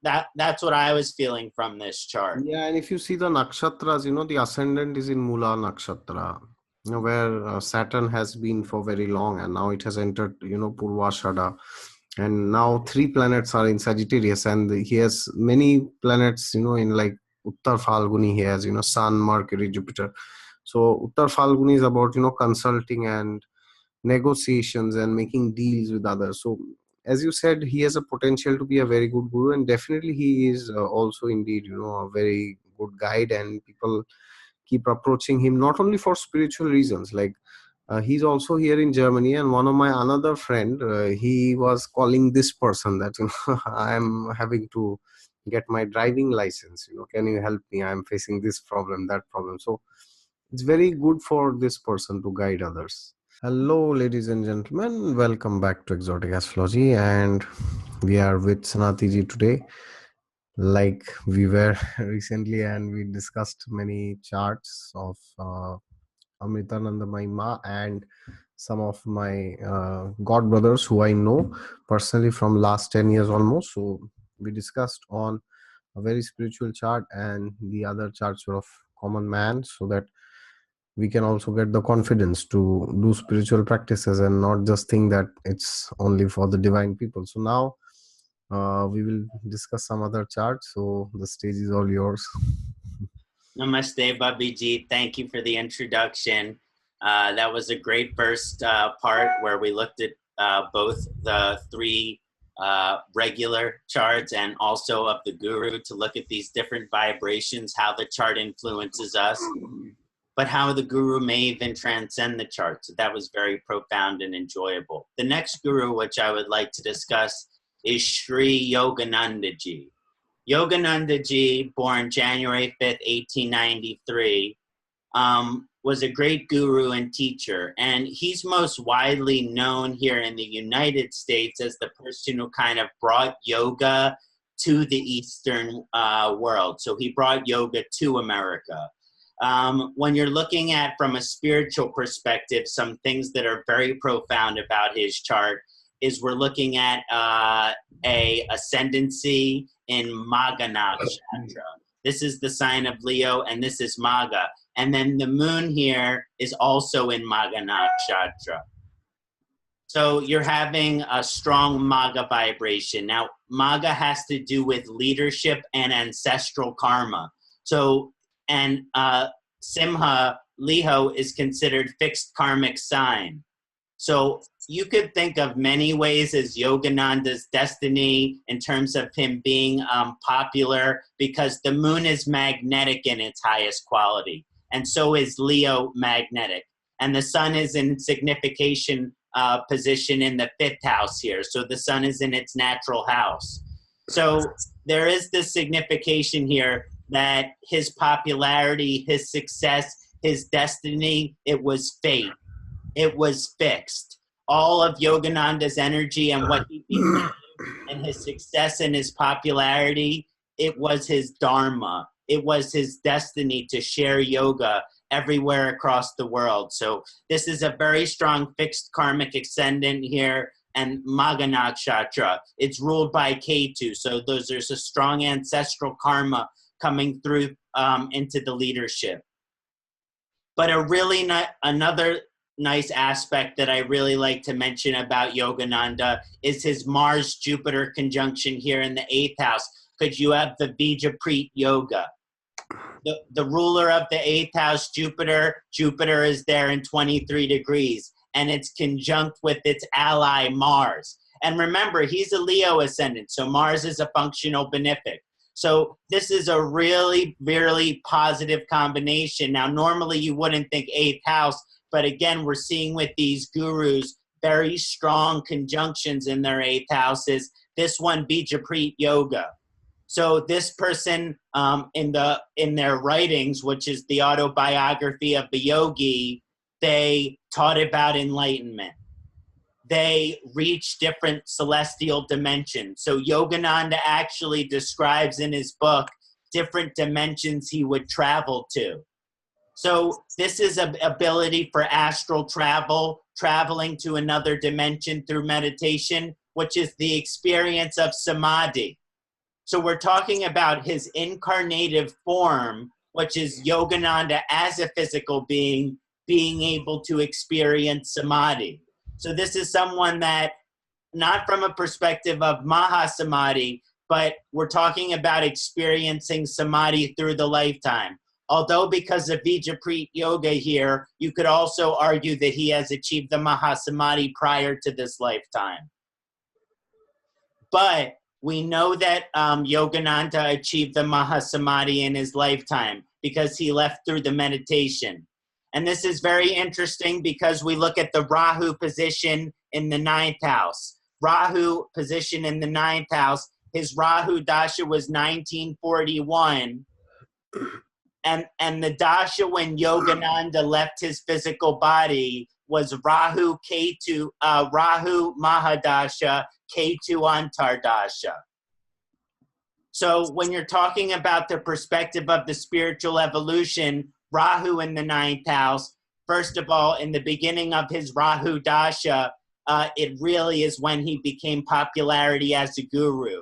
That's what I was feeling from this chart. Yeah, and if you see the nakshatras, the ascendant is in Mula nakshatra, where Saturn has been for very long, and now it has entered, Purvashada. And now 3 planets are in Sagittarius, and he has many planets, in like Uttar Falguni. He has, Sun, Mercury, Jupiter. So Uttar Falguni is about, consulting and negotiations and making deals with others. So as you said, he has a potential to be a very good guru, and definitely he is also indeed, a very good guide, and people keep approaching him not only for spiritual reasons. Like he's also here in Germany, and one of my another friend, he was calling this person that I'm having to get my driving license, can you help me, I'm facing this problem, that problem. So it's very good for this person to guide others. Hello, ladies and gentlemen. Welcome back to Exotic Astrology, and we are with Kṣaṇāti ji today. Like we were recently, and we discussed many charts of Amritanandamayi Ma and some of my god brothers who I know personally from last 10 years almost. So we discussed on a very spiritual chart, and the other charts were of common man, so that we can also get the confidence to do spiritual practices and not just think that it's only for the divine people. So now we will discuss some other charts. So the stage is all yours. Namaste, Bhabajeet. Thank you for the introduction. That was a great first part where we looked at both the 3 regular charts and also of the guru, to look at these different vibrations, how the chart influences us, but how the guru may even transcend the chart. So that was very profound and enjoyable. The next guru, which I would like to discuss, is Shri Yogananda ji. Yogananda ji, born January 5th, 1893, was a great guru and teacher. And he's most widely known here in the United States as the person who kind of brought yoga to the Eastern world. So he brought yoga to America. When you're looking at from a spiritual perspective, some things that are very profound about his chart is we're looking at a ascendancy in Maga Nakshatra. This is the sign of Leo, and this is Maga. And then the moon here is also in Maga Nakshatra. So you're having a strong Maga vibration. Now, Maga has to do with leadership and ancestral karma. So, and Simha, Leo, is considered fixed karmic sign. So you could think of many ways as Yogananda's destiny in terms of him being popular, because the moon is magnetic in its highest quality, and so is Leo magnetic. And the sun is in signification position in the 5th house here. So the sun is in its natural house. So there is this signification here that his popularity, his success, his destiny, it was fate. It was fixed. All of Yogananda's energy and what he became and his success and his popularity, it was his Dharma. It was his destiny to share yoga everywhere across the world. So this is a very strong fixed karmic ascendant here, and Maga Nakshatra. It's ruled by Ketu. So there's a strong ancestral karma coming through into the leadership. But another nice aspect that I really like to mention about Yogananda is his Mars-Jupiter conjunction here in the 8th house, because you have the Vijapreet Yoga. The ruler of the 8th house, Jupiter is there in 23 degrees, and it's conjunct with its ally Mars. And remember, he's a Leo ascendant, so Mars is a functional benefic. So this is a really, really positive combination. Now, normally you wouldn't think eighth house, but again, we're seeing with these gurus very strong conjunctions in their eighth houses. This one, Bhabajeet Yoga. So this person, in their writings, which is the autobiography of the yogi, they taught about enlightenment. They reach different celestial dimensions. So Yogananda actually describes in his book different dimensions he would travel to. So this is an ability for astral travel, traveling to another dimension through meditation, which is the experience of samadhi. So we're talking about his incarnative form, which is Yogananda as a physical being, being able to experience samadhi. So this is someone that, not from a perspective of Mahasamadhi, but we're talking about experiencing samadhi through the lifetime. Although because of Bhabajeet Yoga here, you could also argue that he has achieved the Mahasamadhi prior to this lifetime. But we know that Yogananda achieved the Mahasamadhi in his lifetime because he left through the meditation. And this is very interesting because we look at the Rahu position in the ninth house. Rahu position in the ninth house, his Rahu Dasha was 1941. And the Dasha when Yogananda left his physical body was Rahu Ketu, Rahu Mahadasha, Ketu Antardasha. So when you're talking about the perspective of the spiritual evolution, Rahu in the ninth house, first of all, in the beginning of his Rahu Dasha, it really is when he became popularity as a guru.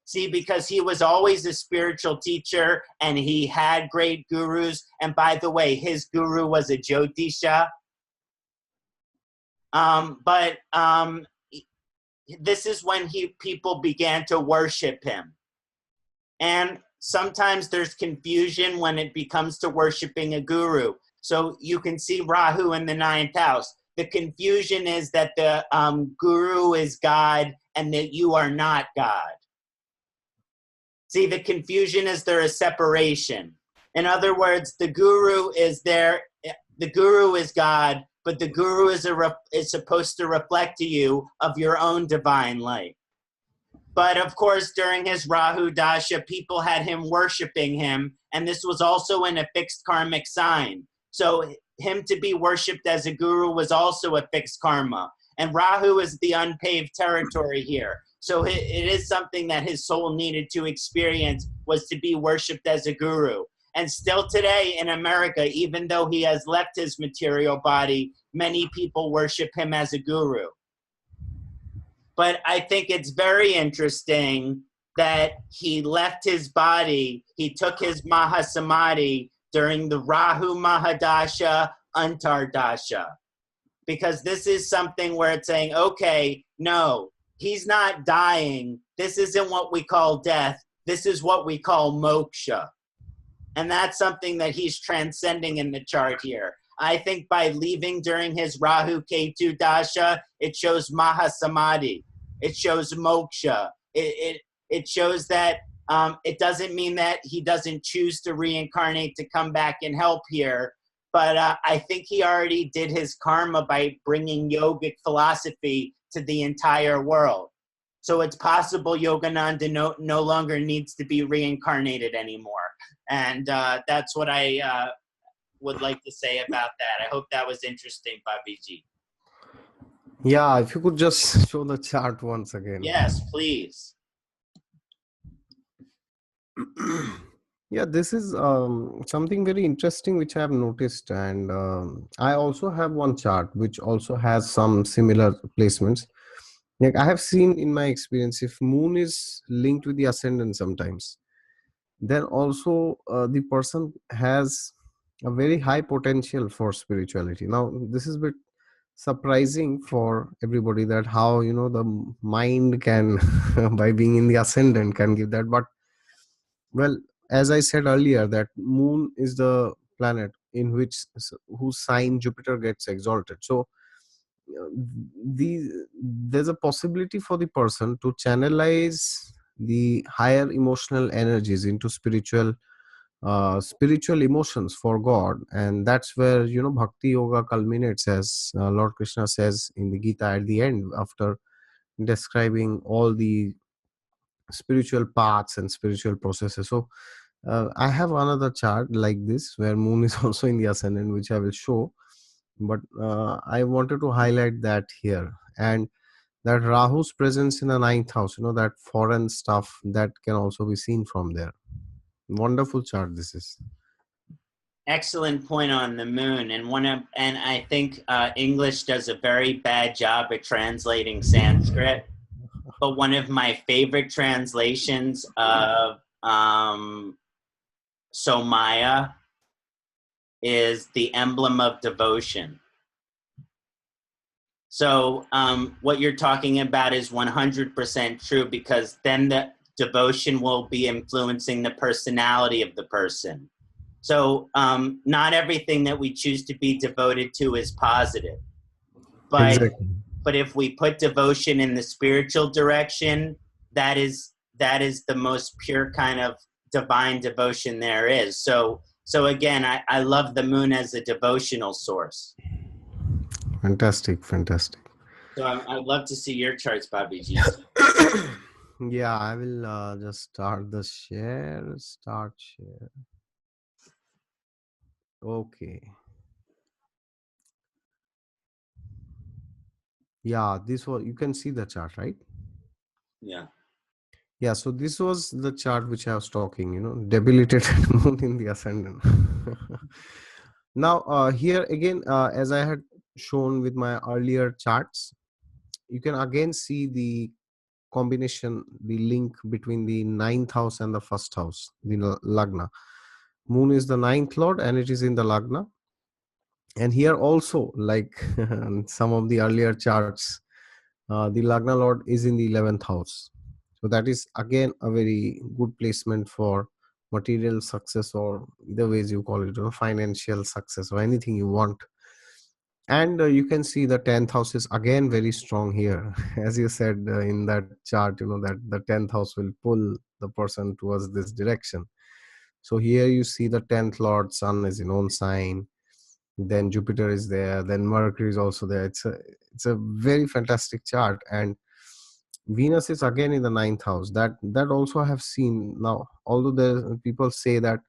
See, because he was always a spiritual teacher and he had great gurus. And by the way, his guru was a Jyotisha. This is when people began to worship him. And sometimes there's confusion when it becomes to worshiping a guru. So you can see Rahu in the ninth house. The confusion is that the guru is God and that you are not God. See, the confusion is there is separation. In other words, the guru is there, the guru is God, but the guru is supposed to reflect to you of your own divine light. But of course, during his Rahu Dasha, people had him worshiping him, and this was also in a fixed karmic sign. So him to be worshipped as a guru was also a fixed karma. And Rahu is the unpaved territory here. So it is something that his soul needed to experience, was to be worshipped as a guru. And still today in America, even though he has left his material body, many people worship him as a guru. But I think it's very interesting that he left his body, he took his Mahasamadhi during the Rahu Mahadasha Antardasha. Because this is something where it's saying, okay, no, he's not dying. This isn't what we call death. This is what we call moksha. And that's something that he's transcending in the chart here. I think by leaving during his Rahu Ketu Dasha, it shows Mahasamadhi. It shows moksha. It shows that it doesn't mean that he doesn't choose to reincarnate to come back and help here. But I think he already did his karma by bringing yogic philosophy to the entire world. So it's possible Yogananda no longer needs to be reincarnated anymore. And that's what I would like to say about that. I hope that was interesting, Bhabajeet. Yeah, if you could just show the chart once again. Yes, please. Yeah, this is something very interesting which I have noticed, and I also have one chart which also has some similar placements. Like I have seen in my experience, if moon is linked with the ascendant sometimes, then also the person has a very high potential for spirituality. Now, this is a bit surprising for everybody, that how the mind can by being in the ascendant can give that. But well, as I said earlier, that moon is the planet in which whose sign Jupiter gets exalted. So there's a possibility for the person to channelize the higher emotional energies into spiritual emotions for God. And that's where, bhakti yoga culminates, as Lord Krishna says in the Gita at the end, after describing all the spiritual paths and spiritual processes. So I have another chart like this where moon is also in the ascendant, which I will show, but I wanted to highlight that here. And that Rahu's presence in the ninth house, that foreign stuff that can also be seen from there. Wonderful chart this is. Excellent point on the moon, and I think English does a very bad job at translating Sanskrit. But one of my favorite translations of Somaya is the emblem of devotion. So what you're talking about is 100% true, because then the devotion will be influencing the personality of the person. So not everything that we choose to be devoted to is positive. Exactly. But if we put devotion in the spiritual direction, that is the most pure kind of divine devotion there is. So again, I love the moon as a devotional source. Fantastic. So I'd love to see your charts, Bhabajeet. Yeah, I will just start the share. Start share. Okay. Yeah, this was, you can see the chart, right? Yeah. Yeah, so this was the chart which I was talking, debilitated moon in the ascendant. Now, here again, as I had shown with my earlier charts, you can again see the combination, the link between the ninth house and the first house, the Lagna. Moon is the ninth lord and it is in the Lagna. And here also, like some of the earlier charts, the Lagna lord is in the 11th house. So that is again a very good placement for material success, or either ways you call it, financial success or anything you want. And you can see the 10th house is again very strong here. As you said in that chart, that the 10th house will pull the person towards this direction. So here you see the 10th lord, sun is in own sign, then Jupiter is there, then Mercury is also there. It's a very fantastic chart. And Venus is again in the ninth house. That also I have seen. Now, although there people say that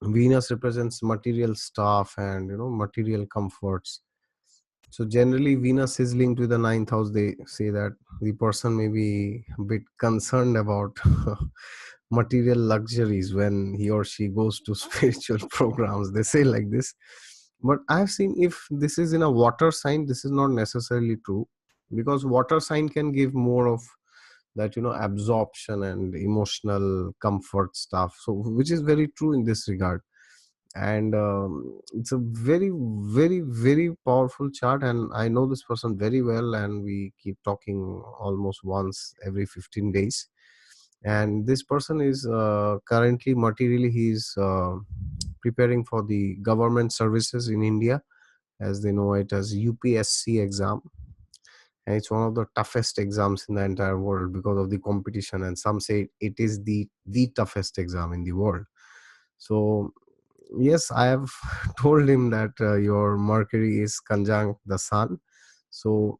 Venus represents material stuff and material comforts, so generally Venus is linked with the ninth house. They say that the person may be a bit concerned about material luxuries when he or she goes to spiritual programs. They say like this. But I've seen, if this is in a water sign, this is not necessarily true, because water sign can give more of that, absorption and emotional comfort stuff. So which is very true in this regard. And it's a very, very, very powerful chart, and I know this person very well, and we keep talking almost once every 15 days. And this person is currently materially, he's preparing for the government services in India, as they know it as UPSC exam. And it's one of the toughest exams in the entire world because of the competition, and some say it is the toughest exam in the world. So yes, I have told him that your Mercury is conjunct the sun. So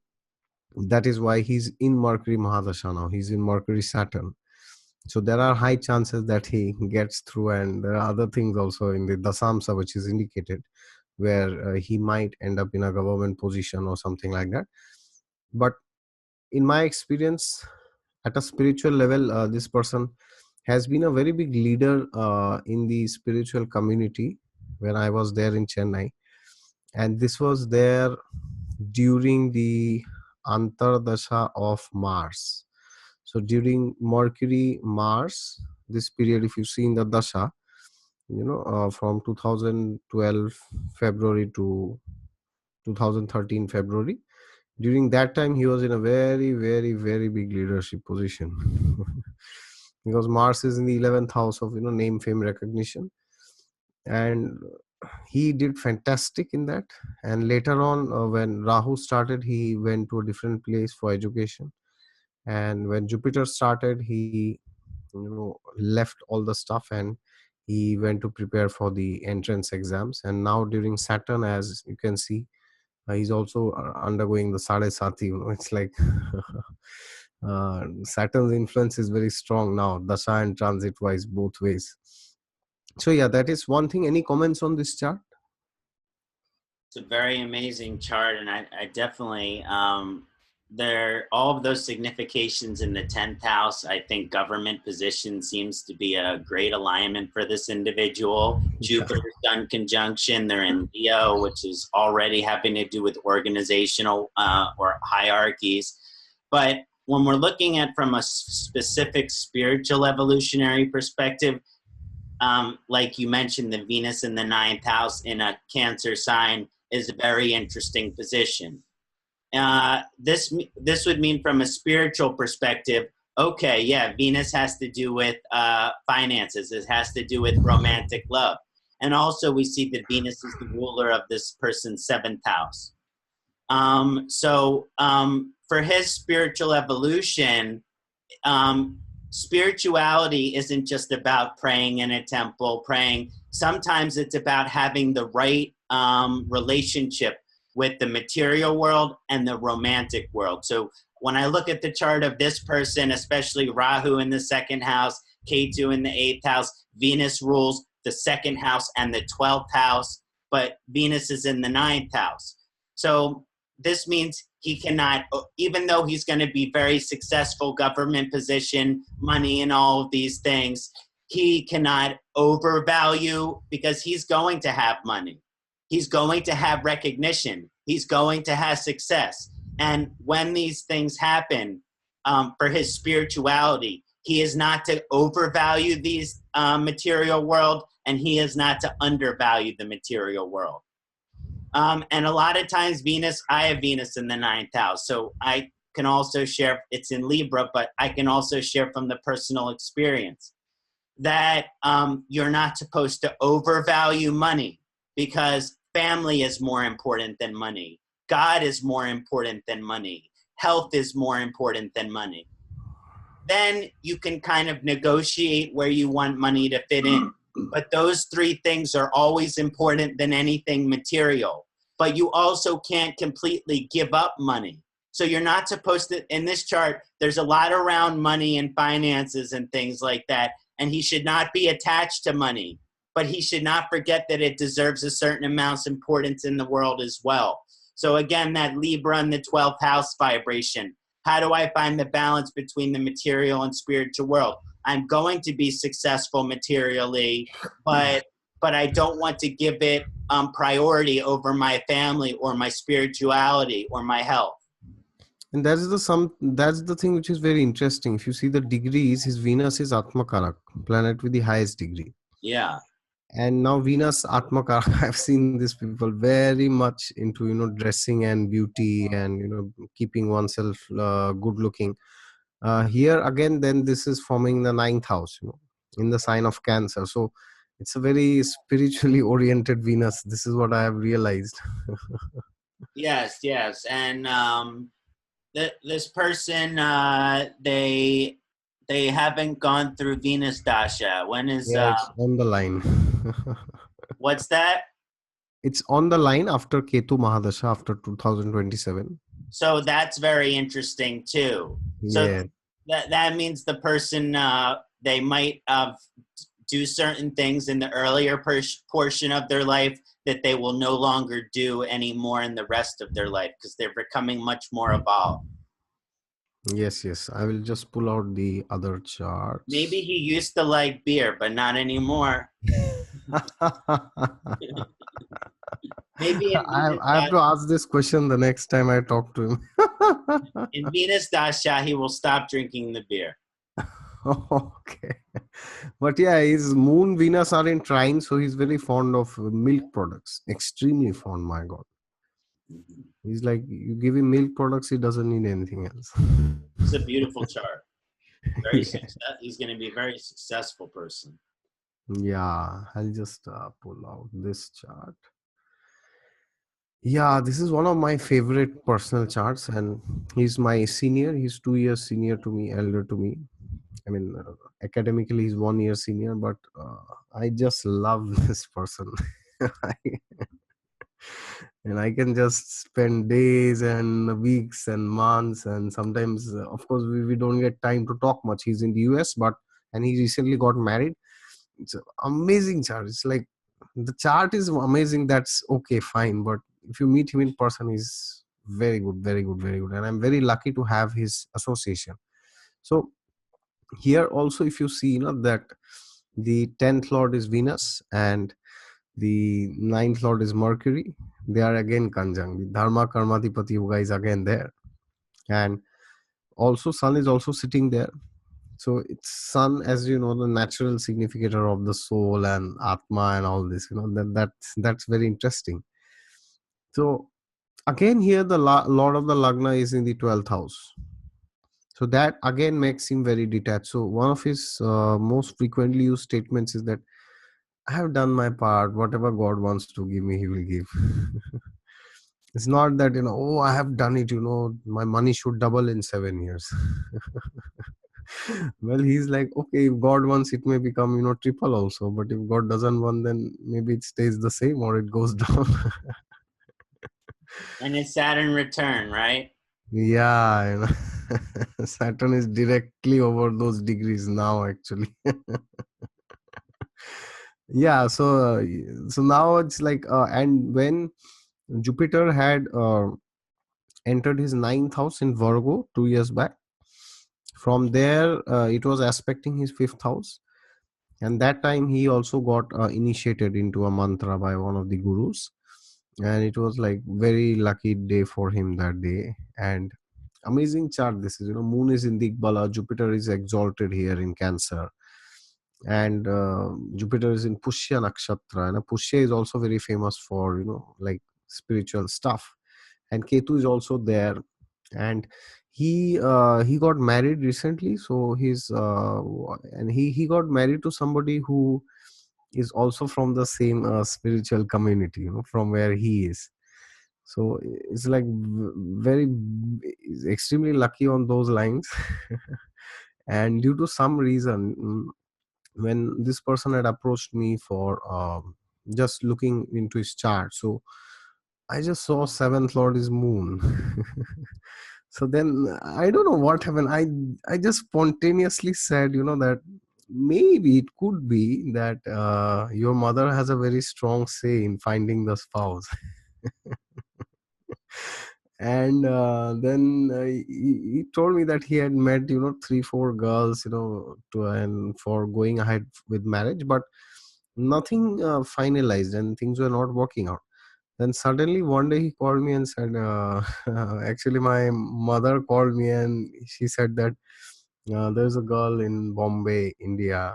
that is why he's in Mercury Mahadasha now. He's in Mercury Saturn. So there are high chances that he gets through, and there are other things also in the Dasamsa which is indicated, where he might end up in a government position or something like that. But in my experience, at a spiritual level, this person has been a very big leader in the spiritual community when I was there in Chennai. And this was there during the Antardasha of Mars. So during Mercury Mars, this period, if you see in the Dasha, from 2012 February to 2013 February, during that time he was in a very, very, very big leadership position. Because Mars is in the 11th house of name, fame, recognition. And he did fantastic in that. And later on, when Rahu started, he went to a different place for education. And when Jupiter started, he left all the stuff and he went to prepare for the entrance exams. And now during Saturn, as you can see, he's also undergoing the Sade Sati. It's like Saturn's influence is very strong now, dasha and transit wise, both ways. So yeah, that is one thing. Any comments on this chart? It's a very amazing chart, and I definitely there all of those significations in the 10th house. I think government position seems to be a great alignment for this individual. Yeah. Jupiter Sun conjunction, they're in Leo, which is already having to do with organizational or hierarchies. But when we're looking at from a specific spiritual evolutionary perspective, like you mentioned, the Venus in the 9th house in a Cancer sign is a very interesting position. This would mean from a spiritual perspective, okay, yeah, Venus has to do with finances. It has to do with romantic love. And also we see that Venus is the ruler of this person's 7th house. For his spiritual evolution, spirituality isn't just about praying in a temple, praying. Sometimes it's about having the right relationship with the material world and the romantic world. So when I look at the chart of this person, especially Rahu in the 2nd house, Ketu in the 8th house, Venus rules the 2nd house and the 12th house, but Venus is in the 9th house. So this means he cannot, even though he's going to be very successful, government position, money, and all of these things, he cannot overvalue, because he's going to have money. He's going to have recognition. He's going to have success. And when these things happen, for his spirituality, he is not to overvalue these material world, and he is not to undervalue the material world. And a lot of times I have Venus in the 9th house. So I can also share, it's in Libra, but I can also share from the personal experience that you're not supposed to overvalue money, because family is more important than money. God is more important than money. Health is more important than money. Then you can kind of negotiate where you want money to fit in. But those three things are always important than anything material. But you also can't completely give up money. So you're not supposed to, in this chart, there's a lot around money and finances and things like that. And he should not be attached to money. But he should not forget that it deserves a certain amount of importance in the world as well. So again, that Libra and the 12th house vibration. How do I find the balance between the material and spiritual world? I'm going to be successful materially, but I don't want to give it priority over my family or my spirituality or my health. And that's the thing which is very interesting. If you see the degrees, his Venus is Atmakarak, planet with the highest degree. Yeah. And now Venus Atmakarak, I've seen these people very much into dressing and beauty and keeping oneself good looking. Here again, then this is forming the 9th house, in the sign of Cancer. So it's a very spiritually oriented Venus. This is what I have realized. Yes, yes. And this person, they haven't gone through Venus Dasha. When is Yeah, it's on the line. what's that? It's on the line after Ketu Mahadasha after 2027. So that's very interesting too. So Yeah. that means the person, they might do certain things in the earlier portion of their life that they will no longer do anymore in the rest of their life, because they're becoming much more evolved. Yes, yes. I will just pull out the other charts. Maybe he used to like beer, but not anymore. Maybe I have to ask this question the next time I talk to him. In Venus Dasha, he will stop drinking the beer. Okay. But yeah, his moon Venus are in trine, so he's very fond of milk products. Extremely fond, my God. He's like, you give him milk products, he doesn't need anything else. It's a beautiful chart. Yeah. He's going to be a very successful person. Yeah, I'll just pull out this chart. Yeah, this is one of my favorite personal charts, and he's my senior. He's 2 years senior to me, elder to me. I mean, academically, he's 1 year senior, but I just love this person. I- and I can just spend days and weeks and months, and sometimes, of course, we don't get time to talk much. He's in the US, but and he recently got married. It's an amazing chart. It's like the chart is amazing. That's okay, fine, but if you meet him in person, he's very good, very good, very good, and I'm very lucky to have his association. So here also, if you see, that the 10th lord is Venus and the ninth lord is Mercury. They are again conjunct. The Dharma Karmadipati Yoga is again there, and also Sun is also sitting there. So it's Sun, as you know, the natural significator of the soul and Atma and all this. That's very interesting. So again, here the lord of the Lagna is in the 12th house. So that again makes him very detached. So one of his most frequently used statements is that I have done my part. Whatever God wants to give me, He will give. It's not that, oh, I have done it, my money should double in 7 years. Well, he's like, okay, if God wants, it may become, triple also. But if God doesn't want, then maybe it stays the same or it goes down. And it's Saturn return, right? Yeah, Saturn is directly over those degrees now, actually. Yeah, so now it's like, and when Jupiter had entered his ninth house in Virgo 2 years back, from there it was aspecting his fifth house, and that time he also got initiated into a mantra by one of the gurus, and it was like very lucky day for him that day. And amazing chart this is. Moon is in Digbala, Jupiter is exalted here in Cancer, and Jupiter is in Pushya nakshatra, and Pushya is also very famous for like spiritual stuff, and Ketu is also there. And he got married recently, so he got married to somebody who is also from the same spiritual community, from where he is. So it's like very is extremely lucky on those lines. And due to some reason, when this person had approached me for just looking into his chart, so I just saw seventh lord is Moon. So then I don't know what happened. I just spontaneously said, that maybe it could be that your mother has a very strong say in finding the spouse. And then he told me that he had met 3 4 girls, and for going ahead with marriage, but nothing finalized and things were not working out. Then suddenly one day he called me and said, actually my mother called me and she said that there's a girl in Bombay, India,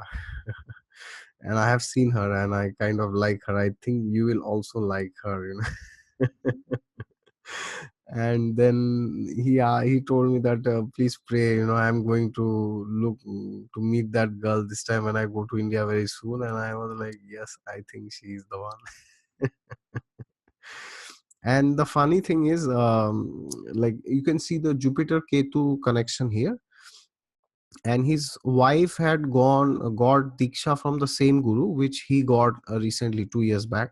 and I have seen her and I kind of like her. I think you will also like her. And then he told me that please pray, I'm going to look to meet that girl this time when I go to India very soon. And I was like, yes, I think she is the one. And the funny thing is, like you can see the Jupiter Ketu connection here, and his wife had got diksha from the same guru which he got recently 2 years back.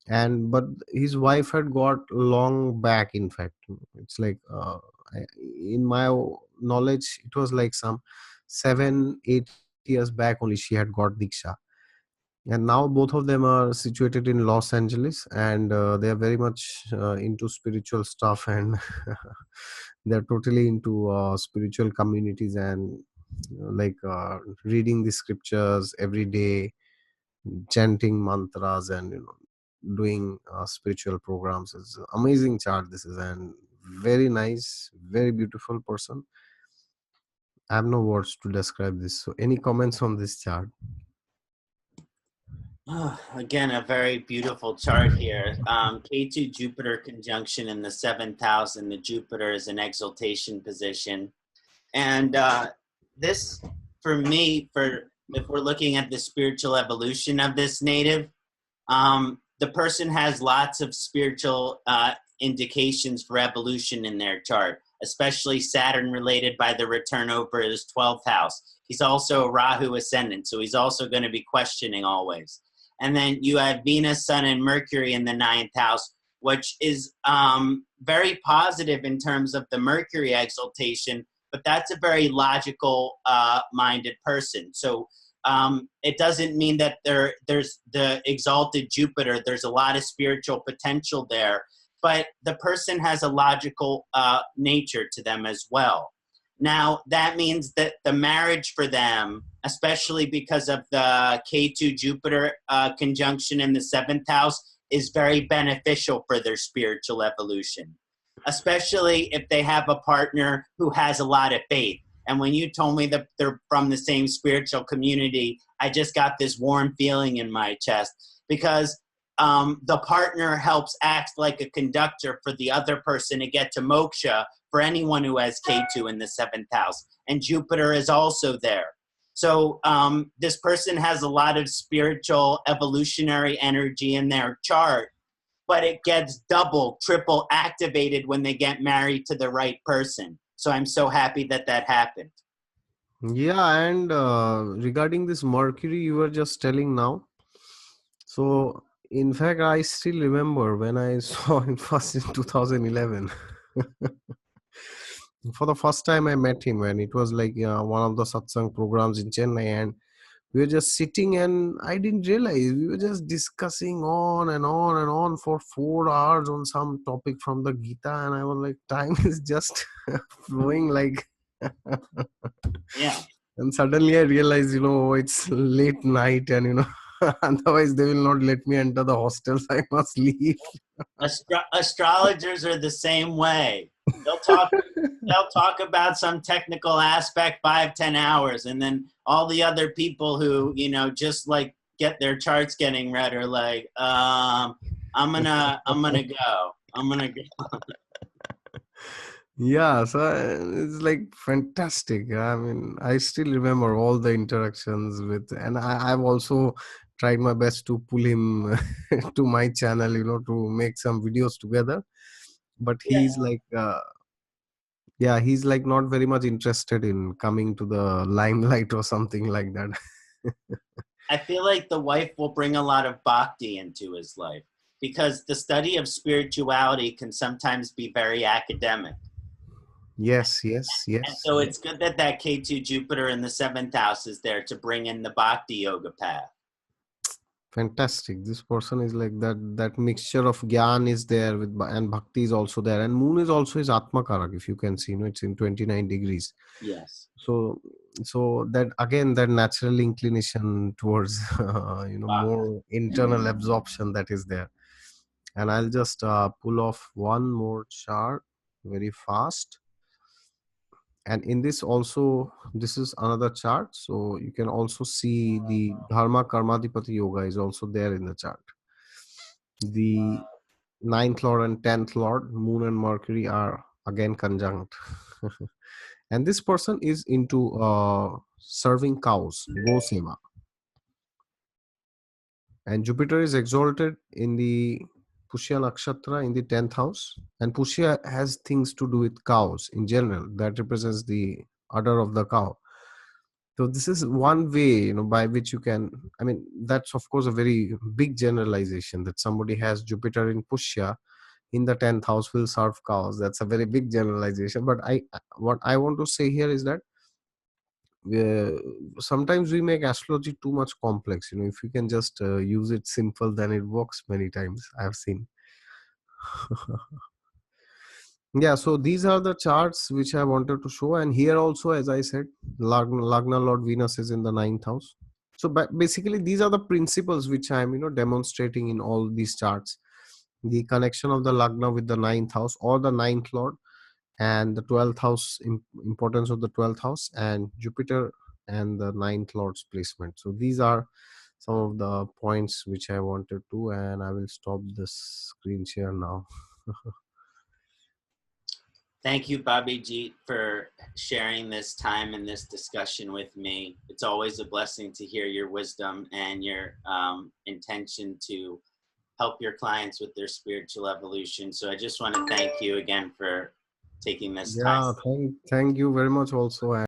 And but his wife had got long back, in fact. It's like in my knowledge it was like some 7 8 years back only she had got diksha. And now both of them are situated in Los Angeles, and they are very much into spiritual stuff, and they're totally into spiritual communities, and like reading the scriptures every day, chanting mantras, and doing spiritual programs. Is amazing chart this is, and very nice, very beautiful person. I have no words to describe this. So any comments on this chart? Again, a very beautiful chart here. K2 Jupiter conjunction in the seventh house, and the Jupiter is an exaltation position. And this, for me, for if we're looking at the spiritual evolution of this native, the person has lots of spiritual indications for evolution in their chart, especially Saturn related by the return over his 12th house. He's also a Rahu ascendant, so he's also going to be questioning always. And then you have Venus, Sun, and Mercury in the 9th house, which is very positive in terms of the Mercury exaltation, but that's a very logical minded person. So it doesn't mean that there's the exalted Jupiter. There's a lot of spiritual potential there, but the person has a logical nature to them as well. Now, that means that the marriage for them, especially because of the K2 Jupiter conjunction in the 7th house, is very beneficial for their spiritual evolution, especially if they have a partner who has a lot of faith. And when you told me that they're from the same spiritual community, I just got this warm feeling in my chest, because the partner helps act like a conductor for the other person to get to moksha for anyone who has K2 in the 7th house. And Jupiter is also there. So this person has a lot of spiritual evolutionary energy in their chart, but it gets double, triple activated when they get married to the right person. So I'm so happy that that happened. Yeah, and regarding this Mercury you were just telling now. So, in fact, I still remember when I saw him first in 2011. For the first time, I met him, and it was like one of the satsang programs in Chennai, and we were just sitting, and I didn't realize we were just discussing on and on and on for 4 hours on some topic from the Gita, and I was like, time is just flowing like. Yeah. And suddenly I realized, it's late night, and otherwise they will not let me enter the hostels. I must leave. Astrologers are the same way. They'll talk. They'll talk about some technical aspect 5-10 hours, and then all the other people who just like get their charts getting read are like, I'm gonna go. I'm gonna go. Yeah, so it's like fantastic. I mean, I still remember all the interactions with, and I've also tried my best to pull him to my channel, to make some videos together. But Yeah. he's like not very much interested in coming to the limelight or something like that. I feel like the wife will bring a lot of bhakti into his life, because the study of spirituality can sometimes be very academic. Yes, yes, And yes. so it's good that that K2 Jupiter in the 7th house is there to bring in the bhakti yoga path. Fantastic. This person is like that. That mixture of gyan is there with, and bhakti is also there, and moon is also his atma karak. If you can see, it's in 29 degrees. Yes. So, that again, that natural inclination towards, Bhakti. more internal absorption that is there. And I'll just pull off one more chart very fast. And in this also, this is another chart, so you can also see the Dharma Karmadipati Yoga is also there in the chart. The ninth lord and 10th lord, moon and Mercury, are again conjunct. And this person is into serving cows, go seva. And Jupiter is exalted in the Pushya Nakshatra in the 10th house. And Pushya has things to do with cows in general. That represents the udder of the cow. So this is one way, by which you can, I mean, that's of course a very big generalization, that somebody has Jupiter in Pushya in the 10th house will serve cows. That's a very big generalization. But what I want to say here is that uh, sometimes we make astrology too much complex. If you can just use it simple, then it works many times. I've seen. Yeah, so these are the charts which I wanted to show. And here also, as I said, Lagna Lord Venus is in the 9th house. So basically, these are the principles which I'm, demonstrating in all these charts. The connection of the Lagna with the 9th house or the 9th Lord, and the 12th house, importance of the 12th house, and Jupiter and the 9th Lord's placement. So these are some of the points which I wanted to, and I will stop this screen share now. Thank you, Bhabajeet, for sharing this time and this discussion with me. It's always a blessing to hear your wisdom and your intention to help your clients with their spiritual evolution. So I just want to thank you again for taking this time. Yeah, thank you very much also.